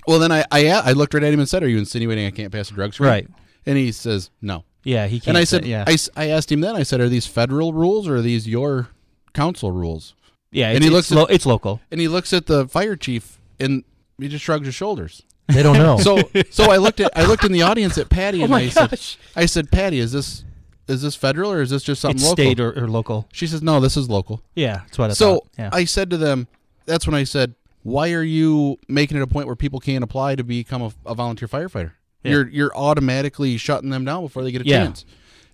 Well, then I looked right at him and said, "Are you insinuating I can't pass a drug screen?" Right. And he says, "No." Yeah, he can't. And I said, yeah. I asked him then. I said, "Are these federal rules or are these your council rules?" Yeah, and it's local. And he looks at the fire chief and he just shrugs his shoulders. They don't know. So I looked in the audience at Patty and my gosh. I said, "Patty, is this federal or is this just something it's local?" State or local. She says, "No, this is local." Yeah, that's what I thought. Yeah. I said to them, that's when I said, "Why are you making it a point where people can't apply to become a volunteer firefighter? Yeah. You're automatically shutting them down before they get a chance."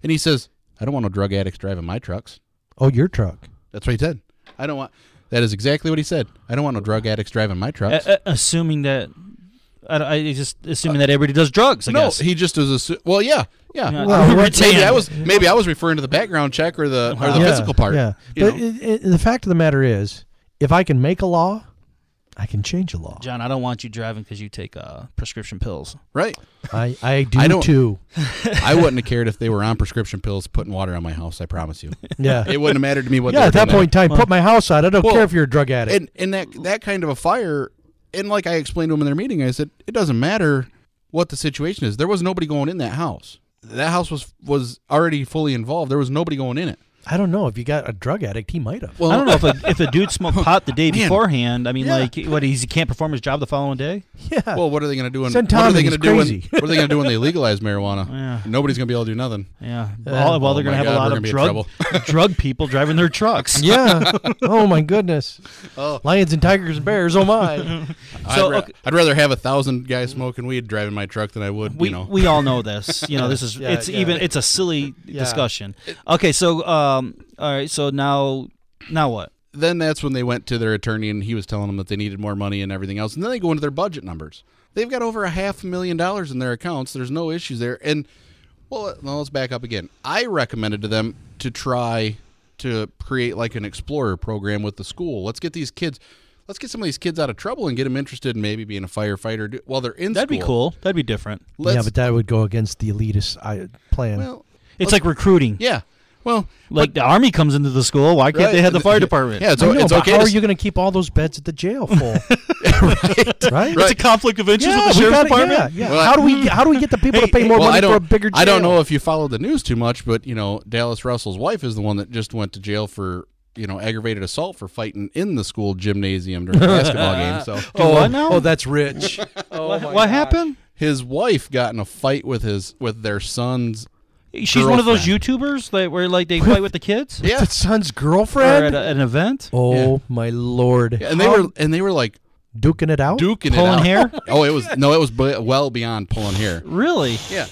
And he says, "I don't want no drug addicts driving my trucks." Oh, your truck. That's what he said. That is exactly what he said. "I don't want no drug addicts driving my trucks." Assuming that, assuming that everybody does drugs. I guess. He just was. Well, yeah. Well, maybe I was referring to the background check or the physical part. Yeah, but the fact of the matter is, if I can make a law, I can change a law. John, I don't want you driving because you take prescription pills. Right. I do too. I wouldn't have cared if they were on prescription pills putting water on my house, I promise you. Yeah. It wouldn't have mattered to me what they Yeah, were at that doing point in time, put my house out. I don't care if you're a drug addict. And that kind of a fire, and like I explained to him in their meeting, I said, it doesn't matter what the situation is. There was nobody going in that house. That house was already fully involved. There was nobody going in it. I don't know. If you got a drug addict, he might have. Well, I don't know if a dude smoked pot the day beforehand. I mean, he can't perform his job the following day? Yeah. Well, what are they going to do? What are they going to do when they legalize marijuana? Yeah. Nobody's going to be able to do nothing. Yeah. Well, they're going to have a lot of drug people driving their trucks. Yeah. Oh my goodness. Oh. Lions and tigers and bears. Oh my. I'd rather have 1,000 guys smoking weed driving my truck than I would. We all know this. This is it's a silly discussion. Okay, so. All right, so now what? Then that's when they went to their attorney, and he was telling them that they needed more money and everything else. And then they go into their budget numbers. They've got over $500,000 in their accounts. There's no issues there. And, well, let's back up again. I recommended to them to try to create like an Explorer program with the school. Let's get some of these kids out of trouble and get them interested in maybe being a firefighter while they're in school. That'd be cool. That'd be different. But that would go against the elitist plan. Well, it's like recruiting. Yeah. Well, the Army comes into the school. Why can't they have the fire department? Yeah, it's okay. How are you going to keep all those beds at the jail full? right? It's a conflict of interest with the sheriff's department. Yeah. Well, how do we get the people to pay more money for a bigger jail? I don't know if you follow the news too much, but Dallas Russell's wife is the one that just went to jail for aggravated assault for fighting in the school gymnasium during a basketball game. So oh, that's rich. What happened? His wife got in a fight with their son's. She's one of those YouTubers where they fight with the kids. Yeah, the son's girlfriend or at an event. Oh my lord! Yeah, and they were like duking it out, pulling hair. Oh, it was well beyond pulling hair. Really? Yeah.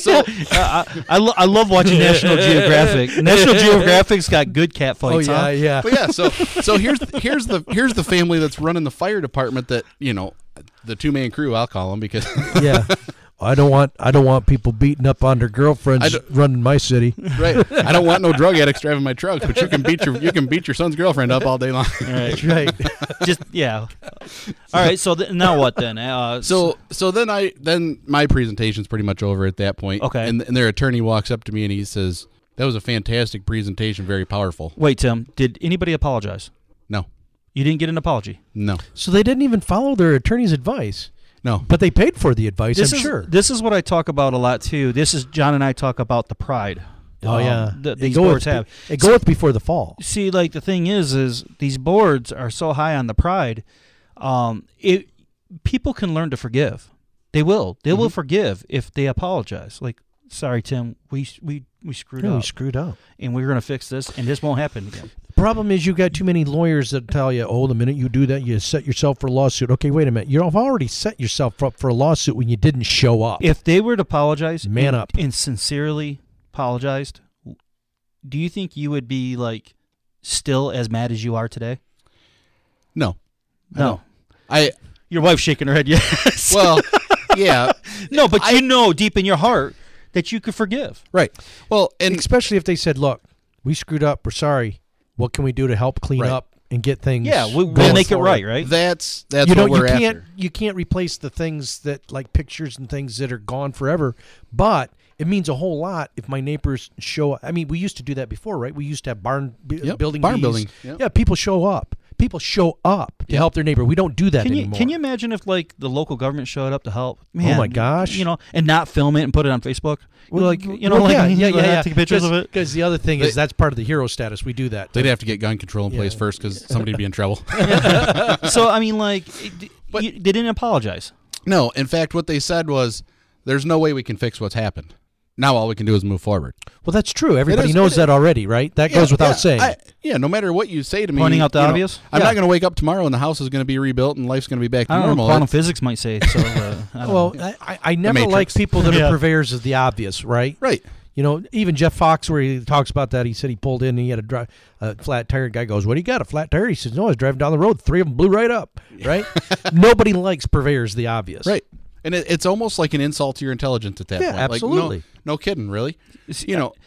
So I love watching National Geographic. National Geographic's got good cat fights. Oh yeah, huh? yeah. But yeah, so here's the family that's running the fire department that the 2-man crew, I'll call them, because yeah. I don't want people beating up on their girlfriends running my city. Right. I don't want no drug addicts driving my trucks, but you can beat your son's girlfriend up all day long. Right. Just yeah. All right. So now what then? So then my presentation's pretty much over at that point. Okay. And their attorney walks up to me and he says, "That was a fantastic presentation, very powerful." Wait, Tim. Did anybody apologize? No. You didn't get an apology? No. So they didn't even follow their attorney's advice. No. But they paid for the advice, I'm sure. This is what I talk about a lot, too. John and I talk about the pride. Oh, yeah. These boards have. It goes before the fall. See, the thing is these boards are so high on the pride, people can learn to forgive. They will. They will forgive if they apologize. Like, sorry, Tim, we screwed up. We screwed up. And we're going to fix this, and this won't happen again. Problem is you got too many lawyers that tell you, the minute you do that, you set yourself for a lawsuit. Okay, wait a minute. You've already set yourself up for a lawsuit when you didn't show up. If they were to apologize up and sincerely apologized, do you think you would be still as mad as you are today? No. No. Your wife's shaking her head yes. Well, yeah. No, but deep in your heart that you could forgive. Right. Well, and especially if they said, "Look, we screwed up. We're sorry. What can we do to help clean up and get things?" Yeah, we'll make it right? That's what we're after. You can't replace the things that pictures and things that are gone forever, but it means a whole lot if my neighbors show up. I mean, we used to do that before, right? We used to have barn building. Yep. Yeah, people show up. People show up to help their neighbor. We don't do that anymore. Can you imagine if like the local government showed up to help? Man, oh my gosh! And not film it and put it on Facebook. Well, take pictures of it. Because the other thing is that's part of the hero status. We do that. They'd have to get gun control in place first because somebody'd be in trouble. So I mean, like, they didn't apologize. No, in fact, what they said was, "There's no way we can fix what's happened. Now all we can do is move forward." Well, that's true. Everybody knows that already, right? That goes without saying. No matter what you say to me. Pointing out the obvious? I'm not going to wake up tomorrow and the house is going to be rebuilt and life's going to be back to normal. Quantum physics might say so. I never like people that are purveyors of the obvious, right? Right. Even Jeff Fox, where he talks about that, he said he pulled in and he had a flat tire. Guy goes, "What do you got, a flat tire?" He says, "No, I was driving down the road. 3 of them blew right up." Right? Nobody likes purveyors of the obvious. Right. And it's almost like an insult to your intelligence at that point. Absolutely. Like, no kidding, really.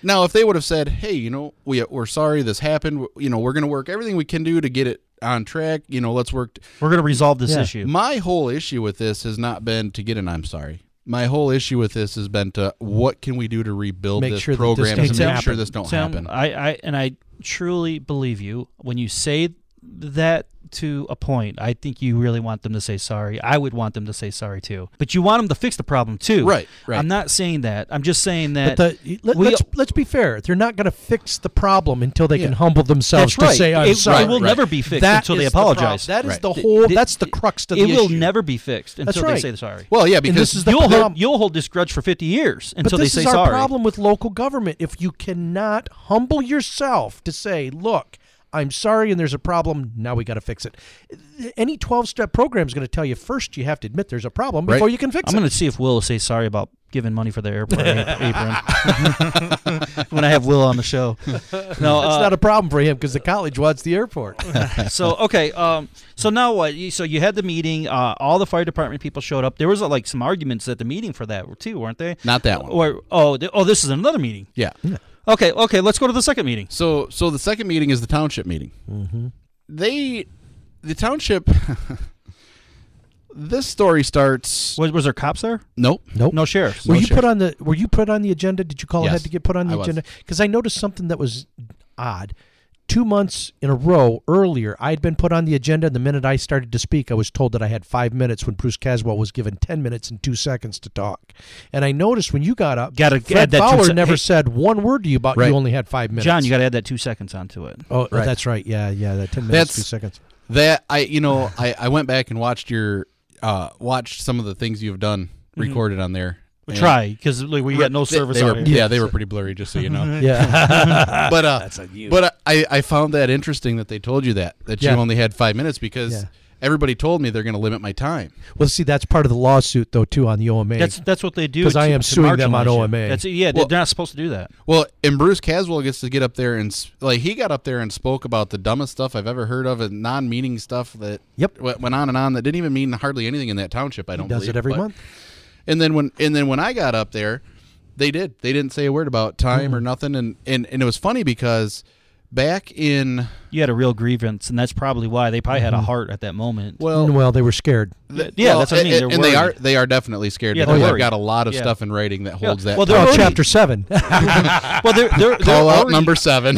Now if they would have said, "Hey, we're sorry this happened. We're going to work everything we can do to get it on track. Let's work. We're going to resolve this issue." My whole issue with this has not been to get an "I'm sorry." My whole issue with this has been to what can we do to rebuild this program and make sure this don't happen. I truly believe you when you say that. To a point, I think you really want them to say sorry. I would want them to say sorry too, but you want them to fix the problem too. Right. I'm not saying that. I'm just saying that. Let's be fair. They're not going to fix the problem until they can humble themselves to say, "I'm sorry." It will never be fixed until they apologize. That is the whole. That's the crux of the issue. It will never be fixed until they say sorry. Well, yeah, because you'll hold this grudge for 50 years until they say sorry. But this is our problem with local government. If you cannot humble yourself to say, "Look, I'm sorry, and there's a problem. Now we got to fix it." Any 12-step program is going to tell you first you have to admit there's a problem before you can fix it. I'm going to see if Will will say sorry about giving money for the airport apron when I have Will on the show. No, it's not a problem for him because the college wants the airport. So now what? So you had the meeting. All the fire department people showed up. There was like some arguments at the meeting for that too, weren't they? Not that one. This is another meeting. Yeah. Okay, let's go to the second meeting. So the second meeting is the township meeting. Mm-hmm. The township. This story starts. Was there cops there? Nope. No sheriffs. Were you put on the agenda? Did you call ahead to get put on the agenda? Because I noticed something that was odd. 2 months in a row earlier, I'd been put on the agenda, and the minute I started to speak, I was told that I had 5 minutes when Bruce Caswell was given 10 minutes and 2 seconds to talk. And I noticed when you got up, Fred Fowler never said one word to you about you only had 5 minutes. John, you got to add that 2 seconds onto it. Oh, that's right. Yeah, that 10 minutes, 2 seconds. That I went back and watched watched some of the things you've done recorded on there. Try, because we got no service on here. Yeah, they were pretty blurry, just so you know. Yeah. But that's on you. But I found that interesting that they told you that you only had 5 minutes because everybody told me they're going to limit my time. Well, see, that's part of the lawsuit, though, too, on the OMA. That's what they do. Because I am suing them on OMA. They're not supposed to do that. Well, and Bruce Caswell gets to get up there and he got up there and spoke about the dumbest stuff I've ever heard of, and non-meaning stuff that went on and on that didn't even mean hardly anything in that township. I don't believe. He does it every month. And then when I got up there, they didn't say a word about time or nothing, and it was funny because back in you had a real grievance, and that's probably why they probably had a heart at that moment. Well, they were scared. That's what I mean. And they are definitely scared because they've got a lot of stuff in writing that holds that. Well, Chapter 7. they're call out number 7.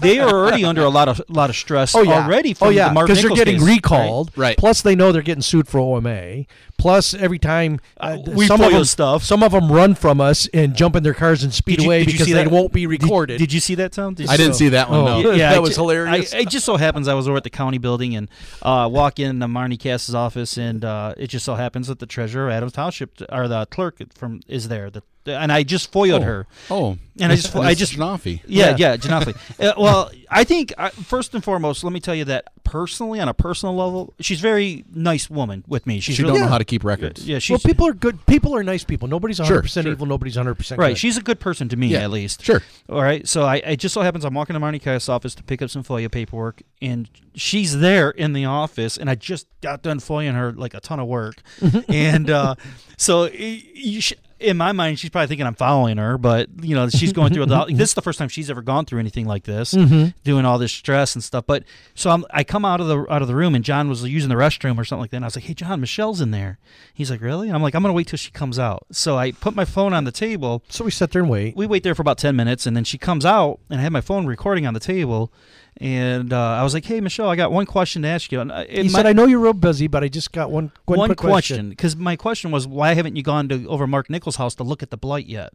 They are already under a lot of stress already from the Mark because they're getting case. recalled. Right. Plus, they know they're getting sued for OMA. Plus, every time we FOIA stuff, some of them run from us and jump in their cars and speed away because they won't be recorded. Did you see that, Tom? I didn't see that one. No. Yeah, that was hilarious. It just so happens I was over at the county building and walk in Marnie Cass's office, and it just so happens that the treasurer of Adams Township, or the clerk is there. And I just FOIA'd her. Oh, and I just Janoffy. Yeah, Janoffy. Well, I think first and foremost, let me tell you that personally, on a personal level, she's a very nice woman with me. She don't know how to keep records. Yeah, people are good. People are nice people. Nobody's 100% evil. Nobody's 100% good. Right. She's a good person to me, at least. Sure. All right. So I just so happens I'm walking to Marnie Cass's office to pick up some FOIA paperwork, and she's there in the office, and I just got done FOIAing her like a ton of work, and so in my mind, she's probably thinking I'm following her, but she's going through this is the first time she's ever gone through anything like this, doing all this stress and stuff. But so I come out of the room, and John was using the restroom or something like that. And I was like, "Hey, John, Michelle's in there." He's like, "Really?" And I'm like, "I'm gonna wait till she comes out." So I put my phone on the table. So we sat there and wait. We wait there for about 10 minutes, and then she comes out, and I had my phone recording on the table. and I was like, "Hey, Michelle, I got one question to ask you." And he said, "I know you're real busy, but I just got one quick question." Because my question was, why haven't you gone over Mark Nichols' house to look at the blight yet?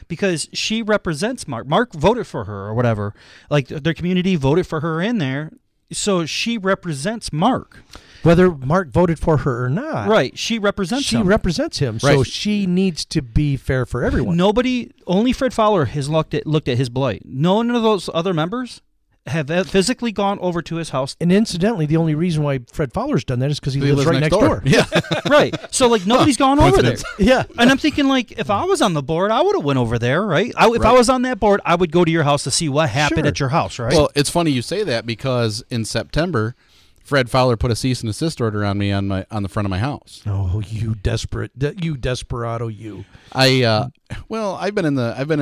Because she represents Mark. Mark voted for her or whatever. Like, their community voted for her in there, so she represents Mark. Whether Mark voted for her or not. Right. She represents him. She represents him. So she needs to be fair for everyone. Only Fred Fowler has looked at his blight. None of those other members have physically gone over to his house. And incidentally, the only reason why Fred Fowler's done that is because he lives right next door. Yeah. Right. So, like, nobody's gone over there. Yeah. And I'm thinking, like, if I was on the board, I would have went over there, right? If I was on that board, I would go to your house to see what happened at your house, right? Well, it's funny you say that because in September, Fred Fowler put a cease and desist order on me on the front of my house. Oh, you desperado, you! I've been in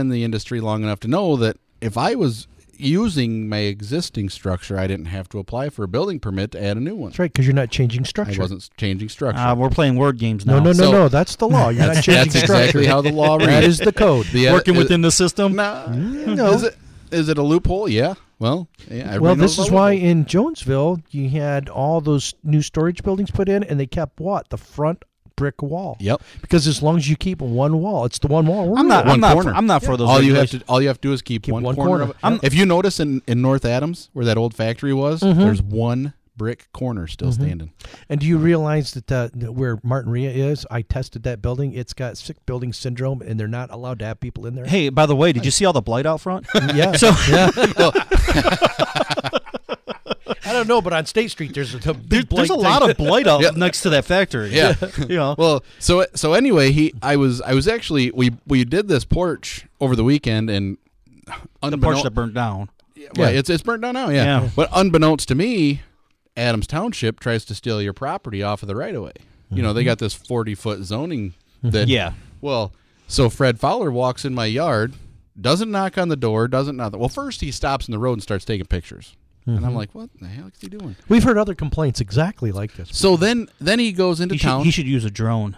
the industry long enough to know that if I was using my existing structure, I didn't have to apply for a building permit to add a new one. That's right, because you're not changing structure. I wasn't changing structure. We're playing word games now. No. That's the law. You're not changing structure. That's exactly how the law reads. That is the code. Working within the system. No. Is it a loophole? Yeah. Well, yeah. Well, this is why in Jonesville you had all those new storage buildings put in, and they kept what? The front brick wall. Yep. Because as long as you keep one wall, it's the one wall. I'm not for those. All you have to do is keep one corner of it. If you notice in North Adams where that old factory was, there's one brick corner still standing. And do you realize that where Martin-Ria is, I tested that building. It's got sick building syndrome, and they're not allowed to have people in there. Hey, by the way, did you see all the blight out front? Yeah. So well, I don't know, but on State Street there's a big there's a lot of blight out next to that factory. Yeah. You know. Well, so anyway, I was actually we did this porch over the weekend, and the porch that burned down. Well, it's burnt down now. Yeah. But unbeknownst to me, Adams Township tries to steal your property off of the right-of-way. You know, they got this 40-foot zoning that... Yeah. Well, so Fred Fowler walks in my yard, doesn't knock on the door, doesn't nothing. Well, first he stops in the road and starts taking pictures. And I'm like, what the hell is he doing? We've heard other complaints exactly like this. So then he goes into town. He should use a drone.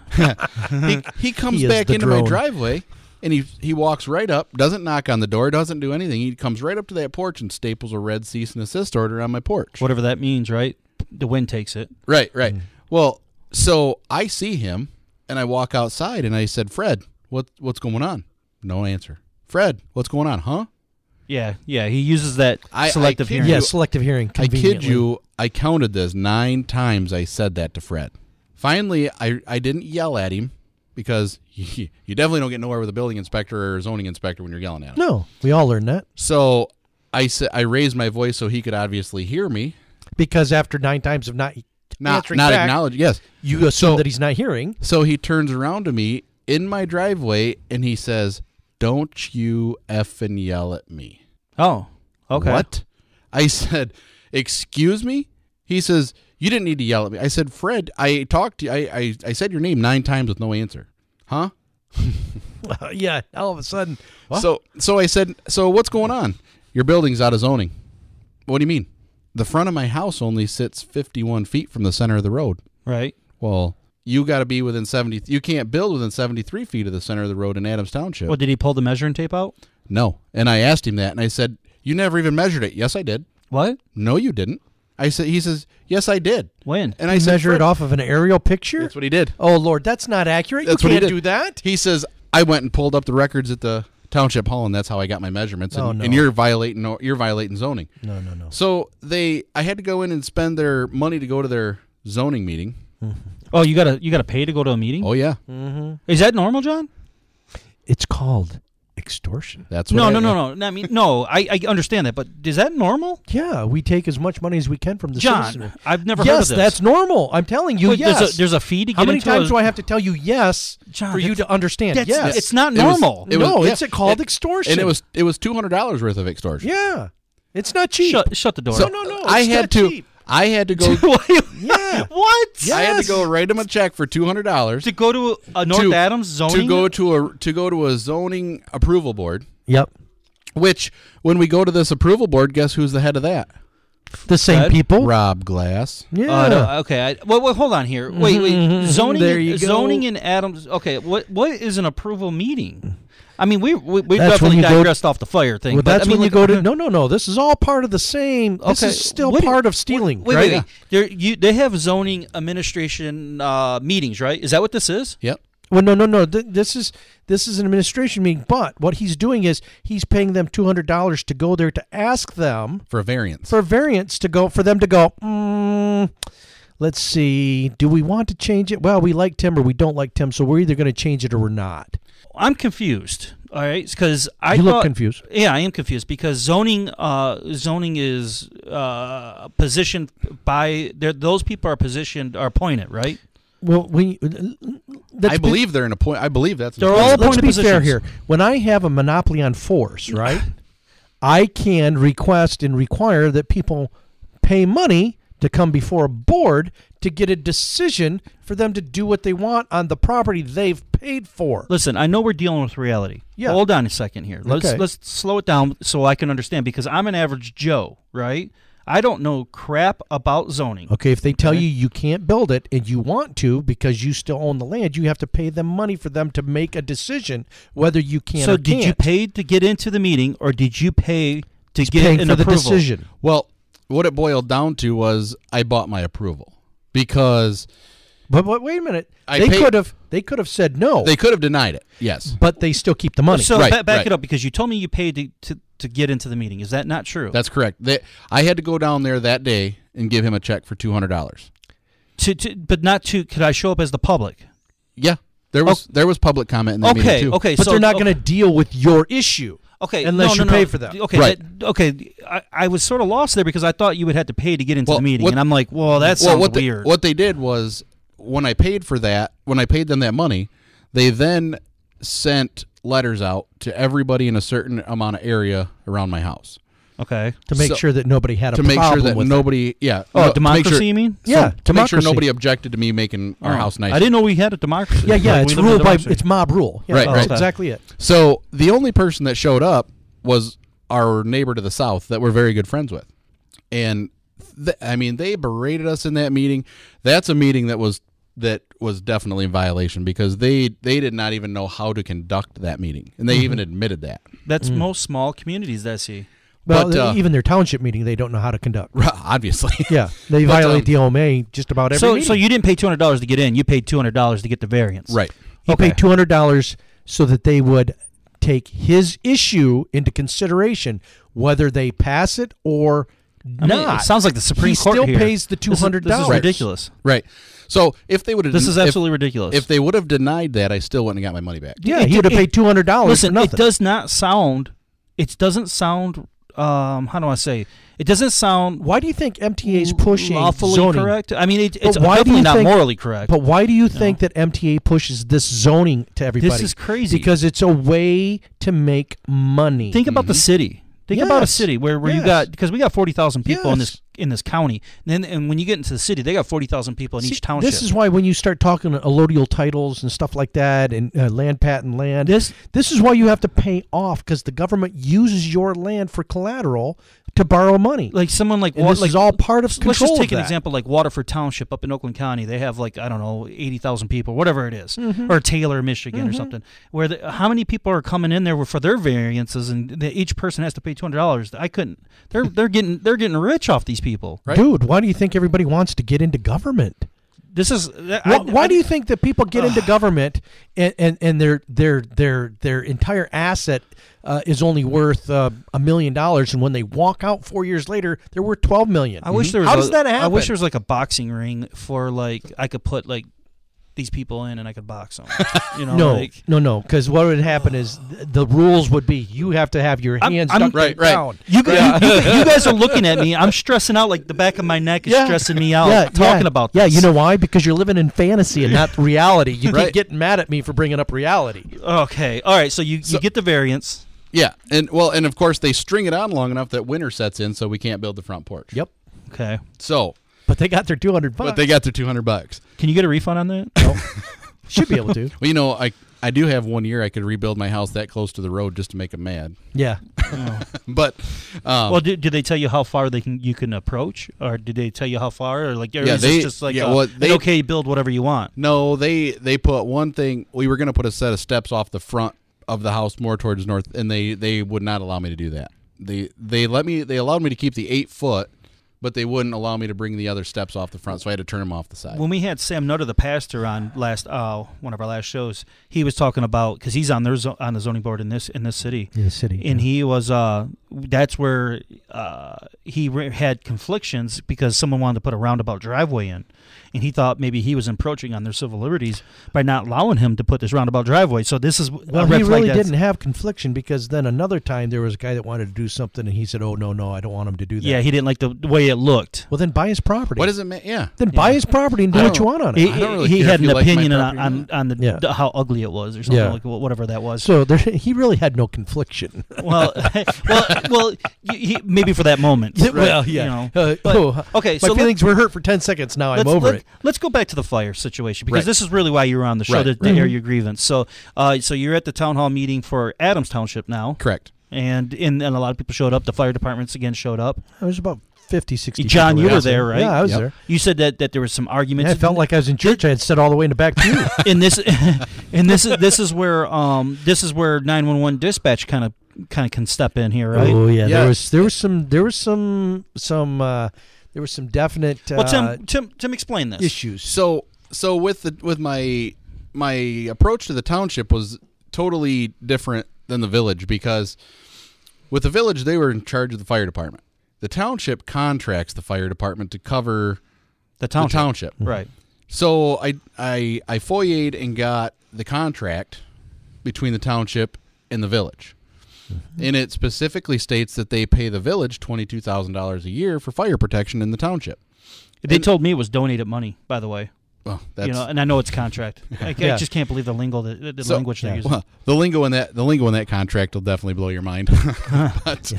He comes back into my driveway, and he walks right up, doesn't knock on the door, doesn't do anything. He comes right up to that porch and staples a red cease and desist order on my porch. Whatever that means, right? The wind takes it. Right. Well, so I see him, and I walk outside, and I said, Fred, what's going on? No answer. Fred, what's going on, huh? Yeah, he uses that selective hearing. Yeah, selective hearing. I kid you, I counted this 9 times I said that to Fred. Finally, I didn't yell at him, because you definitely don't get nowhere with a building inspector or a zoning inspector when you're yelling at him. No, we all learned that. So I raised my voice so he could obviously hear me. Because after 9 times of not acknowledging, yes, you assume that he's not hearing. So he turns around to me in my driveway and he says, "Don't you effing yell at me." Oh, okay. What? I said, "Excuse me?" He says, "You didn't need to yell at me." I said, "Fred, I talked to you. I said your name 9 times with no answer." Huh? Yeah, all of a sudden. What? So I said, "So what's going on? Your building's out of zoning." "What do you mean?" "The front of my house only sits 51 feet from the center of the road." Right. "Well, you got to be within 70. You can't build within 73 feet of the center of the road in Adams Township." Well, did he pull the measuring tape out? No. And I asked him that, and I said, "You never even measured it." "Yes, I did." What? "No, you didn't." He says, "Yes, I did." When? And I said, measure it off of an aerial picture? That's what he did. Oh, Lord, that's not accurate. That's you what can't he did. do that. He says, "I went and pulled up the records at the Township Hall, and that's how I got my measurements. And, no. and you're violating zoning." No. So I had to go in and spend their money to go to their zoning meeting. Oh, you gotta pay to go to a meeting? Oh yeah. Is that normal, John? It's called extortion. That's what No. I mean, no. I understand that, but is that normal? Yeah, we take as much money as we can from the citizen. John, I've never heard of Yes, this. that's normal. I'm telling you. Wait, yes. There's a fee to get How many into times do I have to tell you yes, John, for you to understand? that's- Yes. it's not normal. It's called extortion. And it was $200 worth of extortion. Yeah, it's not cheap. Shut the door. So No. I it's had not to. cheap. I had to go. Yeah. What? Yeah. I had to go write him a check for $200 To go to a North Adams zoning? to go to a zoning approval board. Yep. Which, when we go to this approval board, guess who's the head of that? The same Fred? people. Rob Glass. Yeah. No, okay. Well, hold on here. Wait. Zoning. There you go. Zoning in Adams. Okay. What is an approval meeting? I mean, we definitely digressed off the fire thing. Well, but that's when you go to no. This is all part of the same. This is still part of stealing, right? Wait. They have zoning administration meetings, right? Is that what this is? Yep. Well, no. This is an administration meeting, but what he's doing is he's paying them $200 to go there to ask them for a variance. For them to go. Let's see. Do we want to change it? Well, we like Tim or we don't like Tim, so we're either going to change it or we're not. I'm confused. All right, because you look confused. Yeah, I am confused because zoning is positioned by those people are appointed, right? Well, I believe they're in a point. I believe that's. They're all appointed positions. Let's be fair here. When I have a monopoly on force, right, I can request and require that people pay money to come before a board to get a decision for them to do what they want on the property they've paid for. Listen, I know we're dealing with reality. Yeah. Hold on a second here. Let's slow it down so I can understand, because I'm an average Joe, right? I don't know crap about zoning. Okay, if they tell you can't build it and you want to because you still own the land, you have to pay them money for them to make a decision whether you can or can't. So did you pay to get into the meeting, or did you pay to get an approval? The decision. Well, what it boiled down to was I bought my approval because. But wait a minute. They could have said no. They could have denied it. Yes, but they still keep the money. So back it up, because you told me you paid to get into the meeting. Is that not true? That's correct. I had to go down there that day and give him a check for $200. But not to. Could I show up as the public? Yeah, there was public comment in that meeting too. Okay, but they're not going to deal with your issue. Okay, unless you pay for that. Okay, right. I was sort of lost there because I thought you would have to pay to get into the meeting, and I'm like, well, that sounds weird. What they did was, when I paid them that money, they then sent letters out to everybody in a certain amount of area around my house. Okay. To make sure that nobody had a problem with it. To make sure that nobody, democracy, you mean? Yeah, to make sure nobody objected to me making our house nicer. I didn't know we had a democracy. Yeah, it's mob rule. Yeah, right. That's exactly it. So the only person that showed up was our neighbor to the south that we're very good friends with. And, they berated us in that meeting. That's a meeting that was definitely in violation because they did not even know how to conduct that meeting, and they even admitted that. That's most small communities that see. Well, even their township meeting, they don't know how to conduct. Obviously. Yeah, they violate the OMA just about every meeting. So you didn't pay $200 to get in. You paid $200 to get the variance. Right. He paid $200 so that they would take his issue into consideration, whether they pass it or not. It sounds like the Supreme Court still here. pays the $200. This is ridiculous. Right. So if they would have, this is absolutely ridiculous. If they would have denied that, I still wouldn't have got my money back. Yeah, he would have paid $200. Listen, for nothing. it does not sound. It doesn't sound. How do I say? It doesn't sound. Why do you think MTA is pushing lawfully zoning? Correct? I mean, it's definitely not morally correct. But why do you think that MTA pushes this zoning to everybody? This is crazy. Because it's a way to make money. Think about the city. Think about a city where you got, because we got 40,000 people in this county, and when you get into the city, they got 40,000 people in each township. This is why when you start talking allodial titles and stuff like that, and land patent land, this is why you have to pay off, because the government uses your land for collateral to borrow money. Like someone like this is all part of control. Let's just take an example like Waterford Township up in Oakland County. They have 80,000 people, whatever it is, or Taylor, Michigan, or something. Where how many people are coming in there for their variances, and each person has to pay $200. I couldn't. They're getting rich off these people, right? Dude, why do you think everybody wants to get into government? This is why do you think that people get into government and their entire asset is only worth $1 million, and when they walk out 4 years later, they're worth $12 million? I wish there was. How does that happen? I wish there was a boxing ring for I could put these people in and I could box them. No, because what would happen is the rules would be you have to have your hands stuck down. You guys are looking at me. I'm stressing out, like the back of my neck is stressing me out talking about this. Yeah, you know why? Because you're living in fantasy and not reality. You keep getting mad at me for bringing up reality. Okay, all right. So you get the variance. Yeah, and of course they string it on long enough that winter sets in, so we can't build the front porch. Yep. Okay. So. But they got their $200. But they got their $200. Can you get a refund on that? No. Should be able to. Well, I do have 1 year I could rebuild my house that close to the road just to make them mad. Yeah. But well, did they tell you how far you can approach, or did they tell you how far, or is this just okay, build whatever you want? No, they put one thing. We were going to put a set of steps off the front of the house more towards north, and they would not allow me to do that. They allowed me to keep the 8 foot, but they wouldn't allow me to bring the other steps off the front, so I had to turn them off the side. When we had Sam Nutter, the pastor, on one of our last shows, he was talking about, because he's on the zoning board in this city. In the city. And he was that's where he had conflictions because someone wanted to put a roundabout driveway in. And he thought maybe he was encroaching on their civil liberties by not allowing him to put this roundabout driveway. So this is well, he really didn't have confliction, because then another time there was a guy that wanted to do something, and he said, "Oh no, I don't want him to do that." Yeah, he didn't like the way it looked. Well, then buy his property. What does it mean? Yeah. Then buy his property and do what you want on it. He had an opinion on how ugly it was, or something like whatever that was. So he really had no confliction. well, maybe for that moment. Right? Well, yeah. Okay, my feelings were hurt for 10 seconds. Now I'm over it. Let's go back to the fire situation, because this is really why you were on the show, to air your grievance. So you're at the town hall meeting for Adams Township now. Correct. And a lot of people showed up. The fire departments again showed up. It was about 50, 60 John, people. you were there, right? Yeah, I was there. You said that there was some arguments. Yeah, I felt like I was in church. I had sat all the way in the back pew. This is where 911 dispatch kind of can step in here, right? Oh yeah, there was some definite well, Tim explain this. issues. So with my approach to the township was totally different than the village, because with the village they were in charge of the fire department. The township contracts the fire department to cover the township. Right. So I FOIA'd and got the contract between the township and the village. And it specifically states that they pay the village $22,000 a year for fire protection in the township. They told me it was donated money, by the way. Well, that's, and I know it's contract. I just can't believe the lingo, the language they're using. Well, the lingo in that contract will definitely blow your mind. But,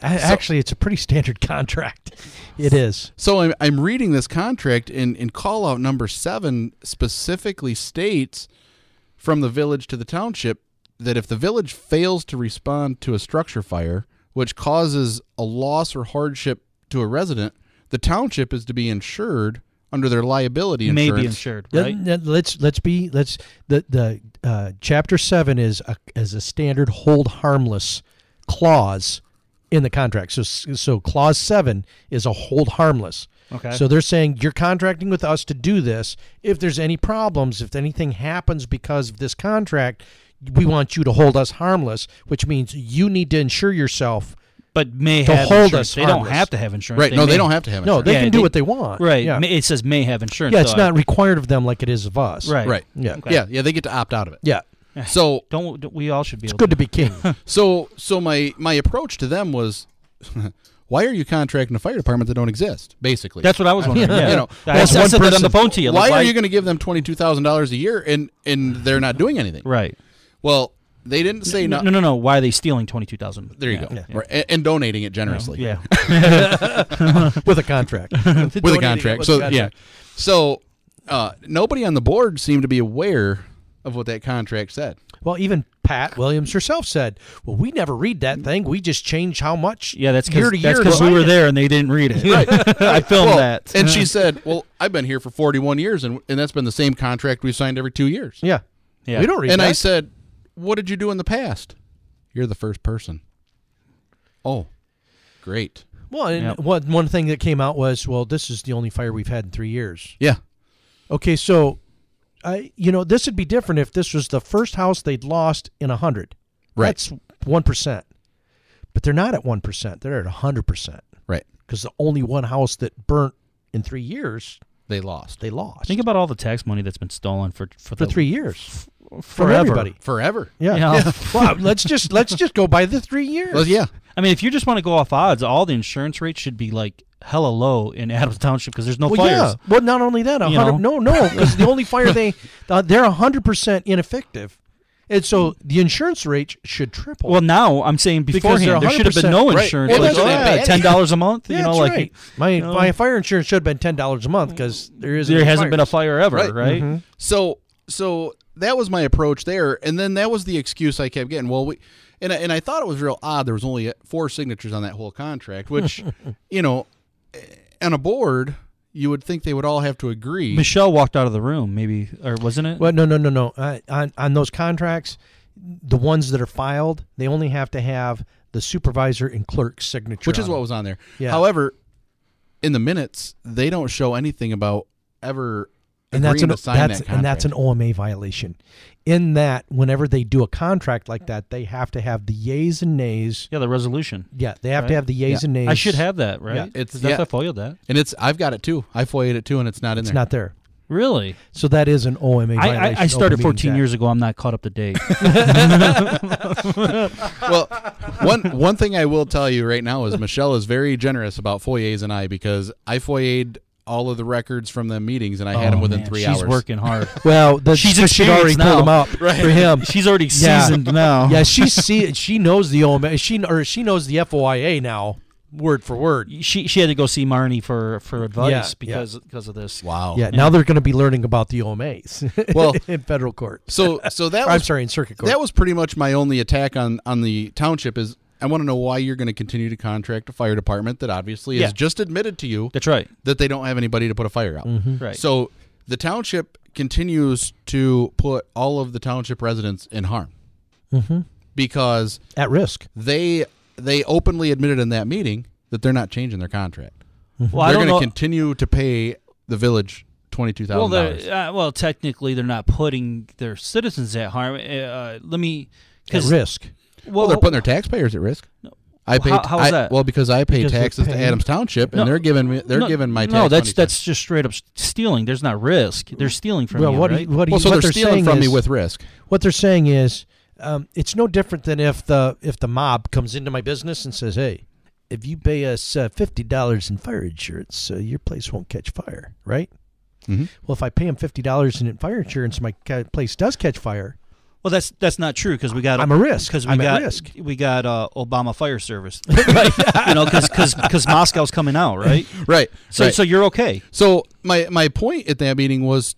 actually, it's a pretty standard contract. It is. So I'm reading this contract, and call out number 7 specifically states from the village to the township that if the village fails to respond to a structure fire, which causes a loss or hardship to a resident, the township is to be insured under their liability insurance. May be insured, right? The Chapter 7 is a standard hold harmless clause in the contract. So Clause 7 is a hold harmless. Okay. So they're saying you're contracting with us to do this. If there's any problems, if anything happens because of this contract, we want you to hold us harmless, which means you need to insure yourself. But may to have hold insurance. us They harmless. don't have to have insurance. Right. They don't have to have insurance. No, they can do what they want. Right. Yeah. It says may have insurance. Yeah, it's not required of them like it is of us. Right. Right. Yeah. Okay. Yeah, they get to opt out of it. Yeah. So don't we all should be It's able good to be king. So my approach to them was, why are you contracting a fire department that don't exist? Basically, That's what I was wondering. Yeah. You know, I said that on the phone to you. Why Like, are you going to give them $22,000 a year and they're not doing anything? Right. Well, they didn't say no. No. Why are they stealing $22,000? There you go. Yeah. Right. And donating it generously. Yeah. With a contract. With a contract. So nobody on the board seemed to be aware of what that contract said. Well, even Pat Williams herself said, "Well, we never read that thing. We just change how much That's year to year." because we were there and they didn't read it. Right. I filmed that. And she said, well, I've been here for 41 years, and that's been the same contract we've signed every 2 years. Yeah. Yeah. We don't read And that. I said, what did you do in the past? You're the first person. Oh, great. Well, and one thing that came out was, well, this is the only fire we've had in 3 years. Yeah. Okay, so, this would be different if this was the first house they'd lost in 100. Right. That's 1%. But they're not at 1%. They're at 100%. Right. Because the only one house that burnt in 3 years, They lost. Think about all the tax money that's been stolen for 3 years. From forever. everybody. Forever. Yeah. Wow, let's just go by the 3 years. Well, yeah. I mean, if you just want to go off odds, all the insurance rates should be like hella low in Adams Township because there's no fires. Yeah. Well, not only that, 100. No, because the only fire they're 100% ineffective, and so the insurance rate should triple. Well, now I'm saying beforehand there should have been no insurance. Right. Well, like, $10 a month. Yeah, you know, that's like right. My fire insurance should have been $10 a month because there hasn't been a fire ever, right? Mm-hmm. So that was my approach there, and then that was the excuse I kept getting. Well, and I thought it was real odd. There was only 4 signatures on that whole contract, which, on a board, you would think they would all have to agree. Michelle walked out of the room, maybe, or wasn't it? Well, no. On those contracts, the ones that are filed, they only have to have the supervisor and clerk's signature, which is what was on there. Yeah. However, in the minutes, they don't show anything about ever and agreeing to sign that contract. And that's an OMA violation. In that, whenever they do a contract like that, they have to have the yeas and nays. Yeah, the resolution. Yeah, they have to have the yeas and nays. I should have that, right? Yeah, it's I FOIA'd that. And I've got it too. I FOIA'd it too, and it's not in there. It's not there. Really? So that is an OMA violation. I started 14 years ago. I'm not caught up to date. Well, one thing I will tell you right now is Michelle is very generous about FOIAs and I, because I FOIA'd all of the records from the meetings, and I had them within 3 hours. She's working hard. Well, she'd already pulled them up for him. She's already seasoned now. Yeah, she knows the OMA. She knows the FOIA now, word for word. She had to go see Marnie for advice because of this. Wow. Yeah, now they're going to be learning about the OMAs. Well, in federal court. So that in circuit court. That was pretty much my only attack on the township. Is I want to know why you're going to continue to contract a fire department that obviously has just admitted to you that's right that they don't have anybody to put a fire out. Mm-hmm. Right. So the township continues to put all of the township residents in harm because at risk. They openly admitted in that meeting that they're not changing their contract. Well, they're going to continue to pay the village $22,000. Well, technically, they're not putting their citizens at harm. At risk. Well, they're putting their taxpayers at risk. No. I pay. How is that? Well, because I pay taxes to Adams Township, and they're giving my tax. No, that's just straight up stealing. There's not risk. They're stealing from you. Right? So they're stealing from me with risk. What they're saying is, it's no different than if the mob comes into my business and says, "Hey, if you pay us $50 in fire insurance, your place won't catch fire." Right? Mm-hmm. Well, if I pay them $50 in fire insurance, my place does catch fire. Well, that's not true because we got. I'm a risk. Because I'm at risk. We got Obama Fire Service, right? Because Moscow's coming out, right? Right. So you're okay. So my point at that meeting was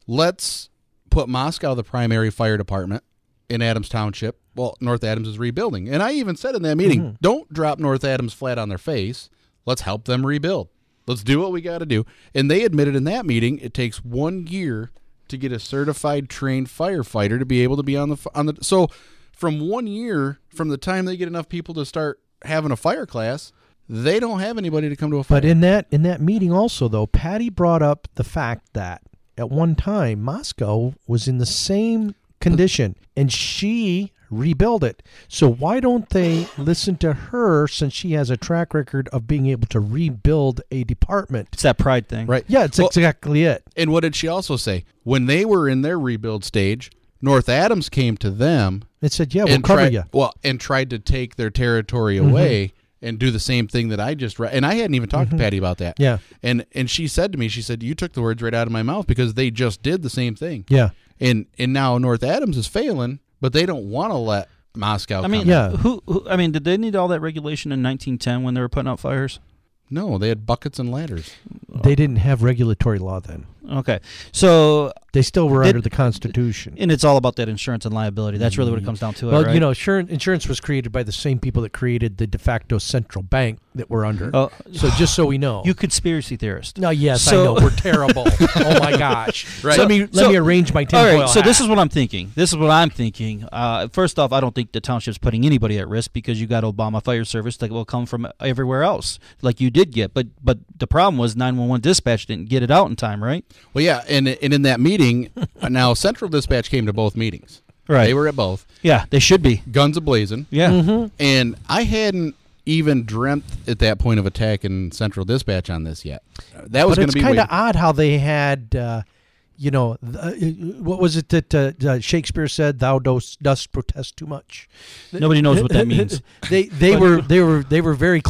let's put Moscow, the primary fire department in Adams Township. Well, North Adams is rebuilding, and I even said in that meeting, don't drop North Adams flat on their face. Let's help them rebuild. Let's do what we got to do. And they admitted in that meeting it takes 1 year to get a certified trained firefighter to be able to be on the so from 1 year from the time they get enough people to start having a fire class, they don't have anybody to come to a fire. But in that meeting also though, Patty brought up the fact that at one time Moscow was in the same condition and she rebuild it. So why don't they listen to her since she has a track record of being able to rebuild a department? It's that pride thing. Right. Yeah, it's exactly it. And what did she also say? When they were in their rebuild stage, North Adams came to them and said, yeah, we'll cover you. Well, and tried to take their territory away and do the same thing that I just read. And I hadn't even talked to Patty about that. Yeah. And she said to me, she said, you took the words right out of my mouth because they just did the same thing. Yeah. And now North Adams is failing, but they don't want to let Moscow come in. Yeah. Did they need all that regulation in 1910 when they were putting out fires? No, they had buckets and ladders. They didn't have regulatory law then. Okay. So they still were under the Constitution. And it's all about that insurance and liability. That's really what it comes down to. Well, right? Insurance was created by the same people that created the de facto central bank that we're under. Oh, so just so we know. You conspiracy theorist. No, yes, I know. We're terrible. Oh, my gosh. Right. So let me arrange my tinfoil All right, so hat. this is what I'm thinking. First off, I don't think the township's putting anybody at risk because you got Obama Fire Service that will come from everywhere else, like you did get. But the problem was 911 dispatch didn't get it out in time, right? Well, yeah, and in that meeting, now Central Dispatch came to both meetings. Right. They were at both. Yeah, they should be. Guns a-blazing. Yeah. And I hadn't even dreamt at that point of attacking Central Dispatch on this yet. That was going to be It's kind of odd how they had, what was it that Shakespeare said? Thou dost protest too much. Nobody knows what that means. They were very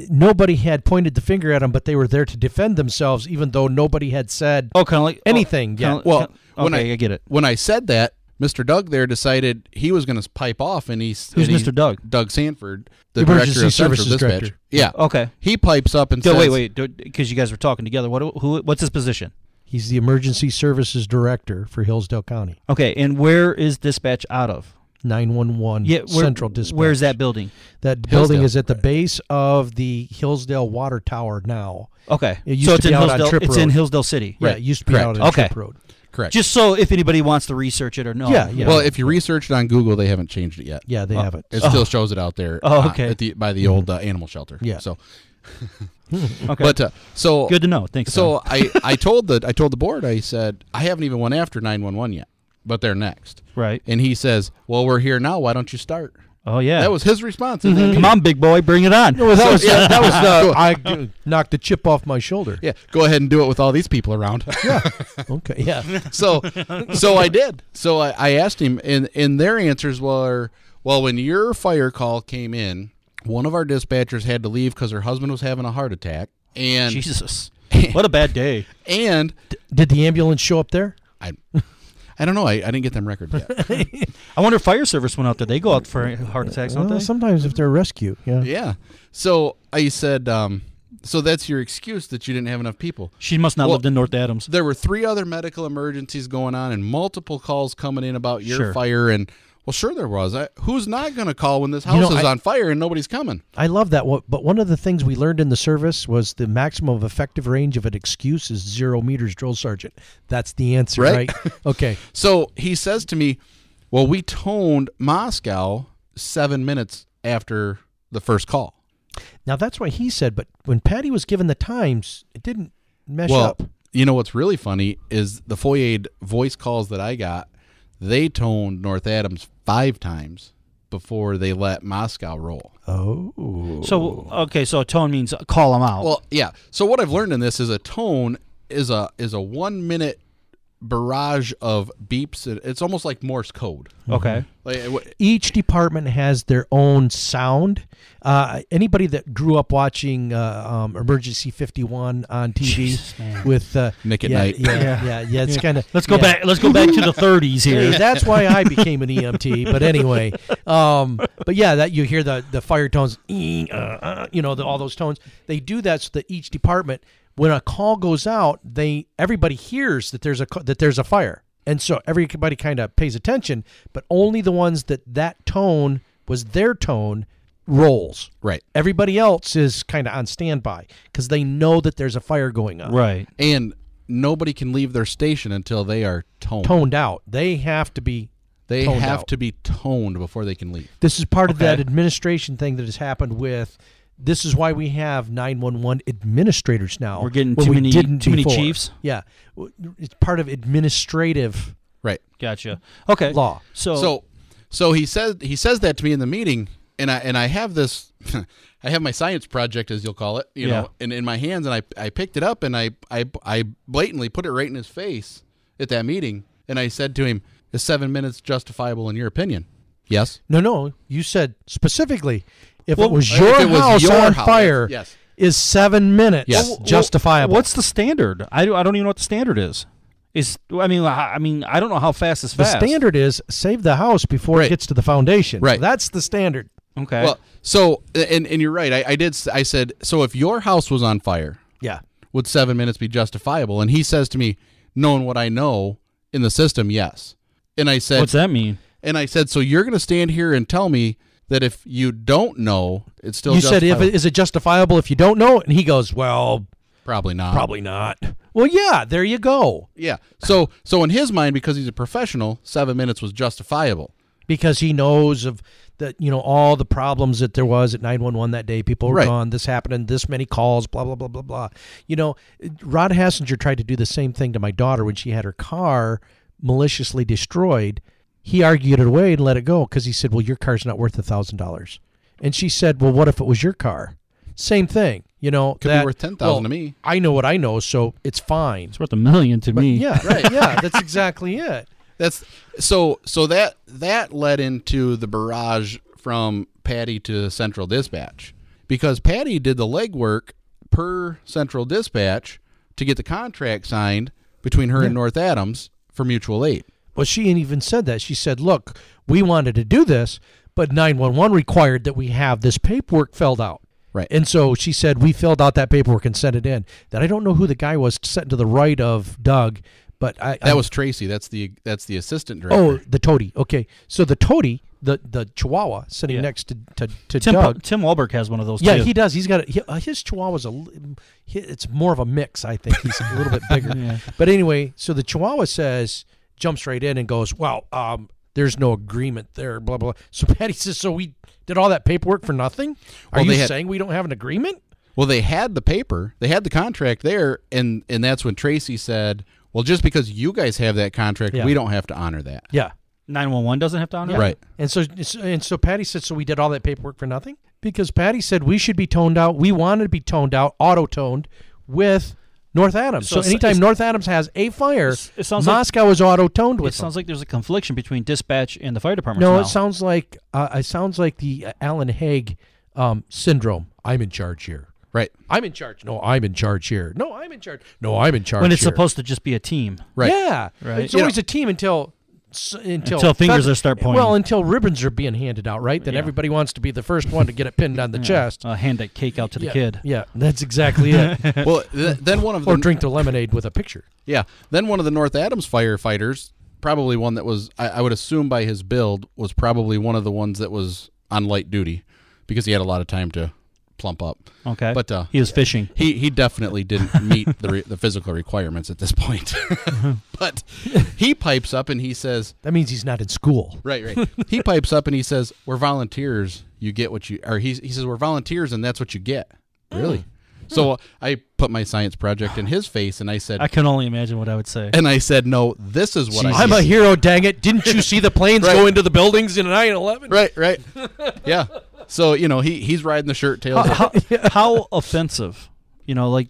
nobody had pointed the finger at them, but they were there to defend themselves, even though nobody had said kind of like anything. I get it. When I said that, Mr. Doug there decided he was going to pipe off, and who's Mr. Doug? Doug Sanford, the Emergency director of Central Services Dispatch. Director. Yeah. Okay. He pipes up and says, wait, because you guys were talking together. What's his position? He's the Emergency Services Director for Hillsdale County. Okay, and where is dispatch out of? 911 Central Dispatch. Where's that building? That building is at the base of the Hillsdale Water Tower now. Okay, It used to be out on Trip Road. It's in Hillsdale City. Yeah, it used to be out on Trip Road. Correct. Just so if anybody wants to research it or no. Yeah, yeah. Well, if you research it on Google, they haven't changed it yet. Yeah, they haven't. It still shows it out there. Oh, okay. By the old animal shelter. Yeah. So, Okay. but so good to know. Thanks. So I told the board, I said, I haven't even went after 911 yet, but they're next. Right. And he says, well, we're here now. Why don't you start? Oh yeah. That was his response. Come on, big boy, bring it on. No, that was I knocked the chip off my shoulder. Yeah, go ahead and do it with all these people around. Yeah. Okay. Yeah. So I did. So I asked him, and their answers were, well, when your fire call came in, one of our dispatchers had to leave because her husband was having a heart attack. And Jesus, what a bad day. And did the ambulance show up there? I don't know. I didn't get them records yet. I wonder if fire service went out there. They go out for heart attacks, don't they? Sometimes if they're a rescue. Yeah. Yeah. So I said, so that's your excuse that you didn't have enough people. She must not lived in North Adams. There were 3 other medical emergencies going on and multiple calls coming in about your Sure. fire. And, well, sure there was. Who's not going to call when this house is on fire and nobody's coming? I love that. But one of the things we learned in the service was the maximum of effective range of an excuse is 0 meters, drill sergeant. That's the answer, right? Okay. So he says to me, well, we toned Moscow 7 minutes after the first call. Now, that's what he said, but when Patty was given the times, it didn't mesh up. You know what's really funny is the FOIA voice calls that I got, they toned North Adams 5 times before they let Moscow roll. Oh. So, okay, so a tone means call them out. Well, yeah. So what I've learned in this is a tone is a 1 minute barrage of beeps. It's almost like Morse code. Okay. Each department has their own sound. Anybody that grew up watching Emergency 51 on TV Jesus, with Nick at Night. Yeah. It's kind of. Let's go back. Let's go back to the 30s here. Hey, that's why I became an EMT. But anyway, but yeah, that you hear the fire tones, all those tones. They do that so that each department, when a call goes out, everybody hears that there's a fire, and so everybody kind of pays attention. But only the ones that tone was their tone rolls. Right. Everybody else is kind of on standby because they know that there's a fire going on. Right. And nobody can leave their station until they are toned out. They have to be. They have to be toned before they can leave. This is part of that administration thing that has happened with. This is why we have 911 administrators now. We're getting too many chiefs. Yeah, it's part of administrative. Right. Gotcha. Okay. Law. So he says that to me in the meeting, and I have this, I have my science project, as you'll call it, you know, in my hands, and I picked it up and I blatantly put it right in his face at that meeting, and I said to him, "Is 7 minutes justifiable in your opinion?" Yes. No. You said specifically. If it was your house on fire, yes. Is 7 minutes justifiable? What's the standard? I don't even know what the standard is. I mean, I don't know how fast is fast. The standard is save the house before it gets to the foundation. Right. That's the standard. Okay. Well, so and you're right. I said, so if your house was on fire, would 7 minutes be justifiable? And he says to me, knowing what I know in the system, yes. And I said, what's that mean? And I said, so you're going to stand here and tell me that if you don't know, it's still justifiable. You said, is it justifiable if you don't know? And he goes, well, probably not. Probably not. Well, yeah, there you go. Yeah. So in his mind, because he's a professional, 7 minutes was justifiable. Because he knows of all the problems that there was at 911 that day. People were gone. This happened, and this many calls. Blah blah blah blah blah. Rod Hassinger tried to do the same thing to my daughter when she had her car maliciously destroyed. He argued it away and let it go because he said, well, your car's not worth $1,000. And she said, well, what if it was your car? Same thing. Could be worth $10,000 to me. I know what I know, so it's fine. It's worth $1 million to me. Yeah, right. Yeah, that's exactly it. That's so that led into the barrage from Patty to Central Dispatch, because Patty did the legwork per Central Dispatch to get the contract signed between her and North Adams for mutual aid. Well, she even said that. She said, look, we wanted to do this, but 911 required that we have this paperwork filled out. Right. And so she said, we filled out that paperwork and sent it in. That I don't know who the guy was sitting to the right of Doug, but that was Tracy. That's the assistant director. Oh, the toady. Okay. So the toady the Chihuahua sitting next to Tim, Doug. Tim Wahlberg has one of those. Yeah, too. he does. He's got his Chihuahua's it's more of a mix. I think he's a little bit bigger. Yeah. But anyway, so the Chihuahua jumps right in and goes, well, there's no agreement there, blah, blah. So Patty says, so we did all that paperwork for nothing? Are you saying we don't have an agreement? Well, they had the paper. They had the contract there, and that's when Tracy said, well, just because you guys have that contract, we don't have to honor that. Yeah. 911 doesn't have to honor it? Right. And so Patty said, so we did all that paperwork for nothing? Because Patty said we should be toned out. We wanted to be toned out, auto-toned with North Adams. So anytime North Adams has a fire, Moscow is auto-toned with it. It sounds like there's a confliction between dispatch and the fire department. No, now. it sounds like the Alan Haig syndrome. I'm in charge here. Right. I'm in charge. No, I'm in charge here. No, I'm in charge. No, I'm in charge when it's here. supposed to just be a team. Right. Yeah. Right. It's always a team until fingers start pointing. Well, until ribbons are being handed out, right? Then everybody wants to be the first one to get it pinned on the chest. Hand that cake out to the kid. Yeah, that's exactly it. Well, then one of or drink the lemonade with a picture. Yeah. Then one of the North Adams firefighters, probably one that was, I would assume by his build, was probably one of the ones that was on light duty because he had a lot of time to plump up. Okay. But he was fishing. He definitely didn't meet the physical requirements at this point. But he pipes up and he says, that means he's not in school. Right. He pipes up and he says, we're volunteers. You get what you, or he says, we're volunteers and that's what you get. Really? So I put my science project in his face and I said, I can only imagine what I would say. And I said, no, this is what I'm a hero, dang it. Didn't you see the planes go into the buildings in 9/11? Right. Yeah. So, he's riding the shirt tails. How offensive, like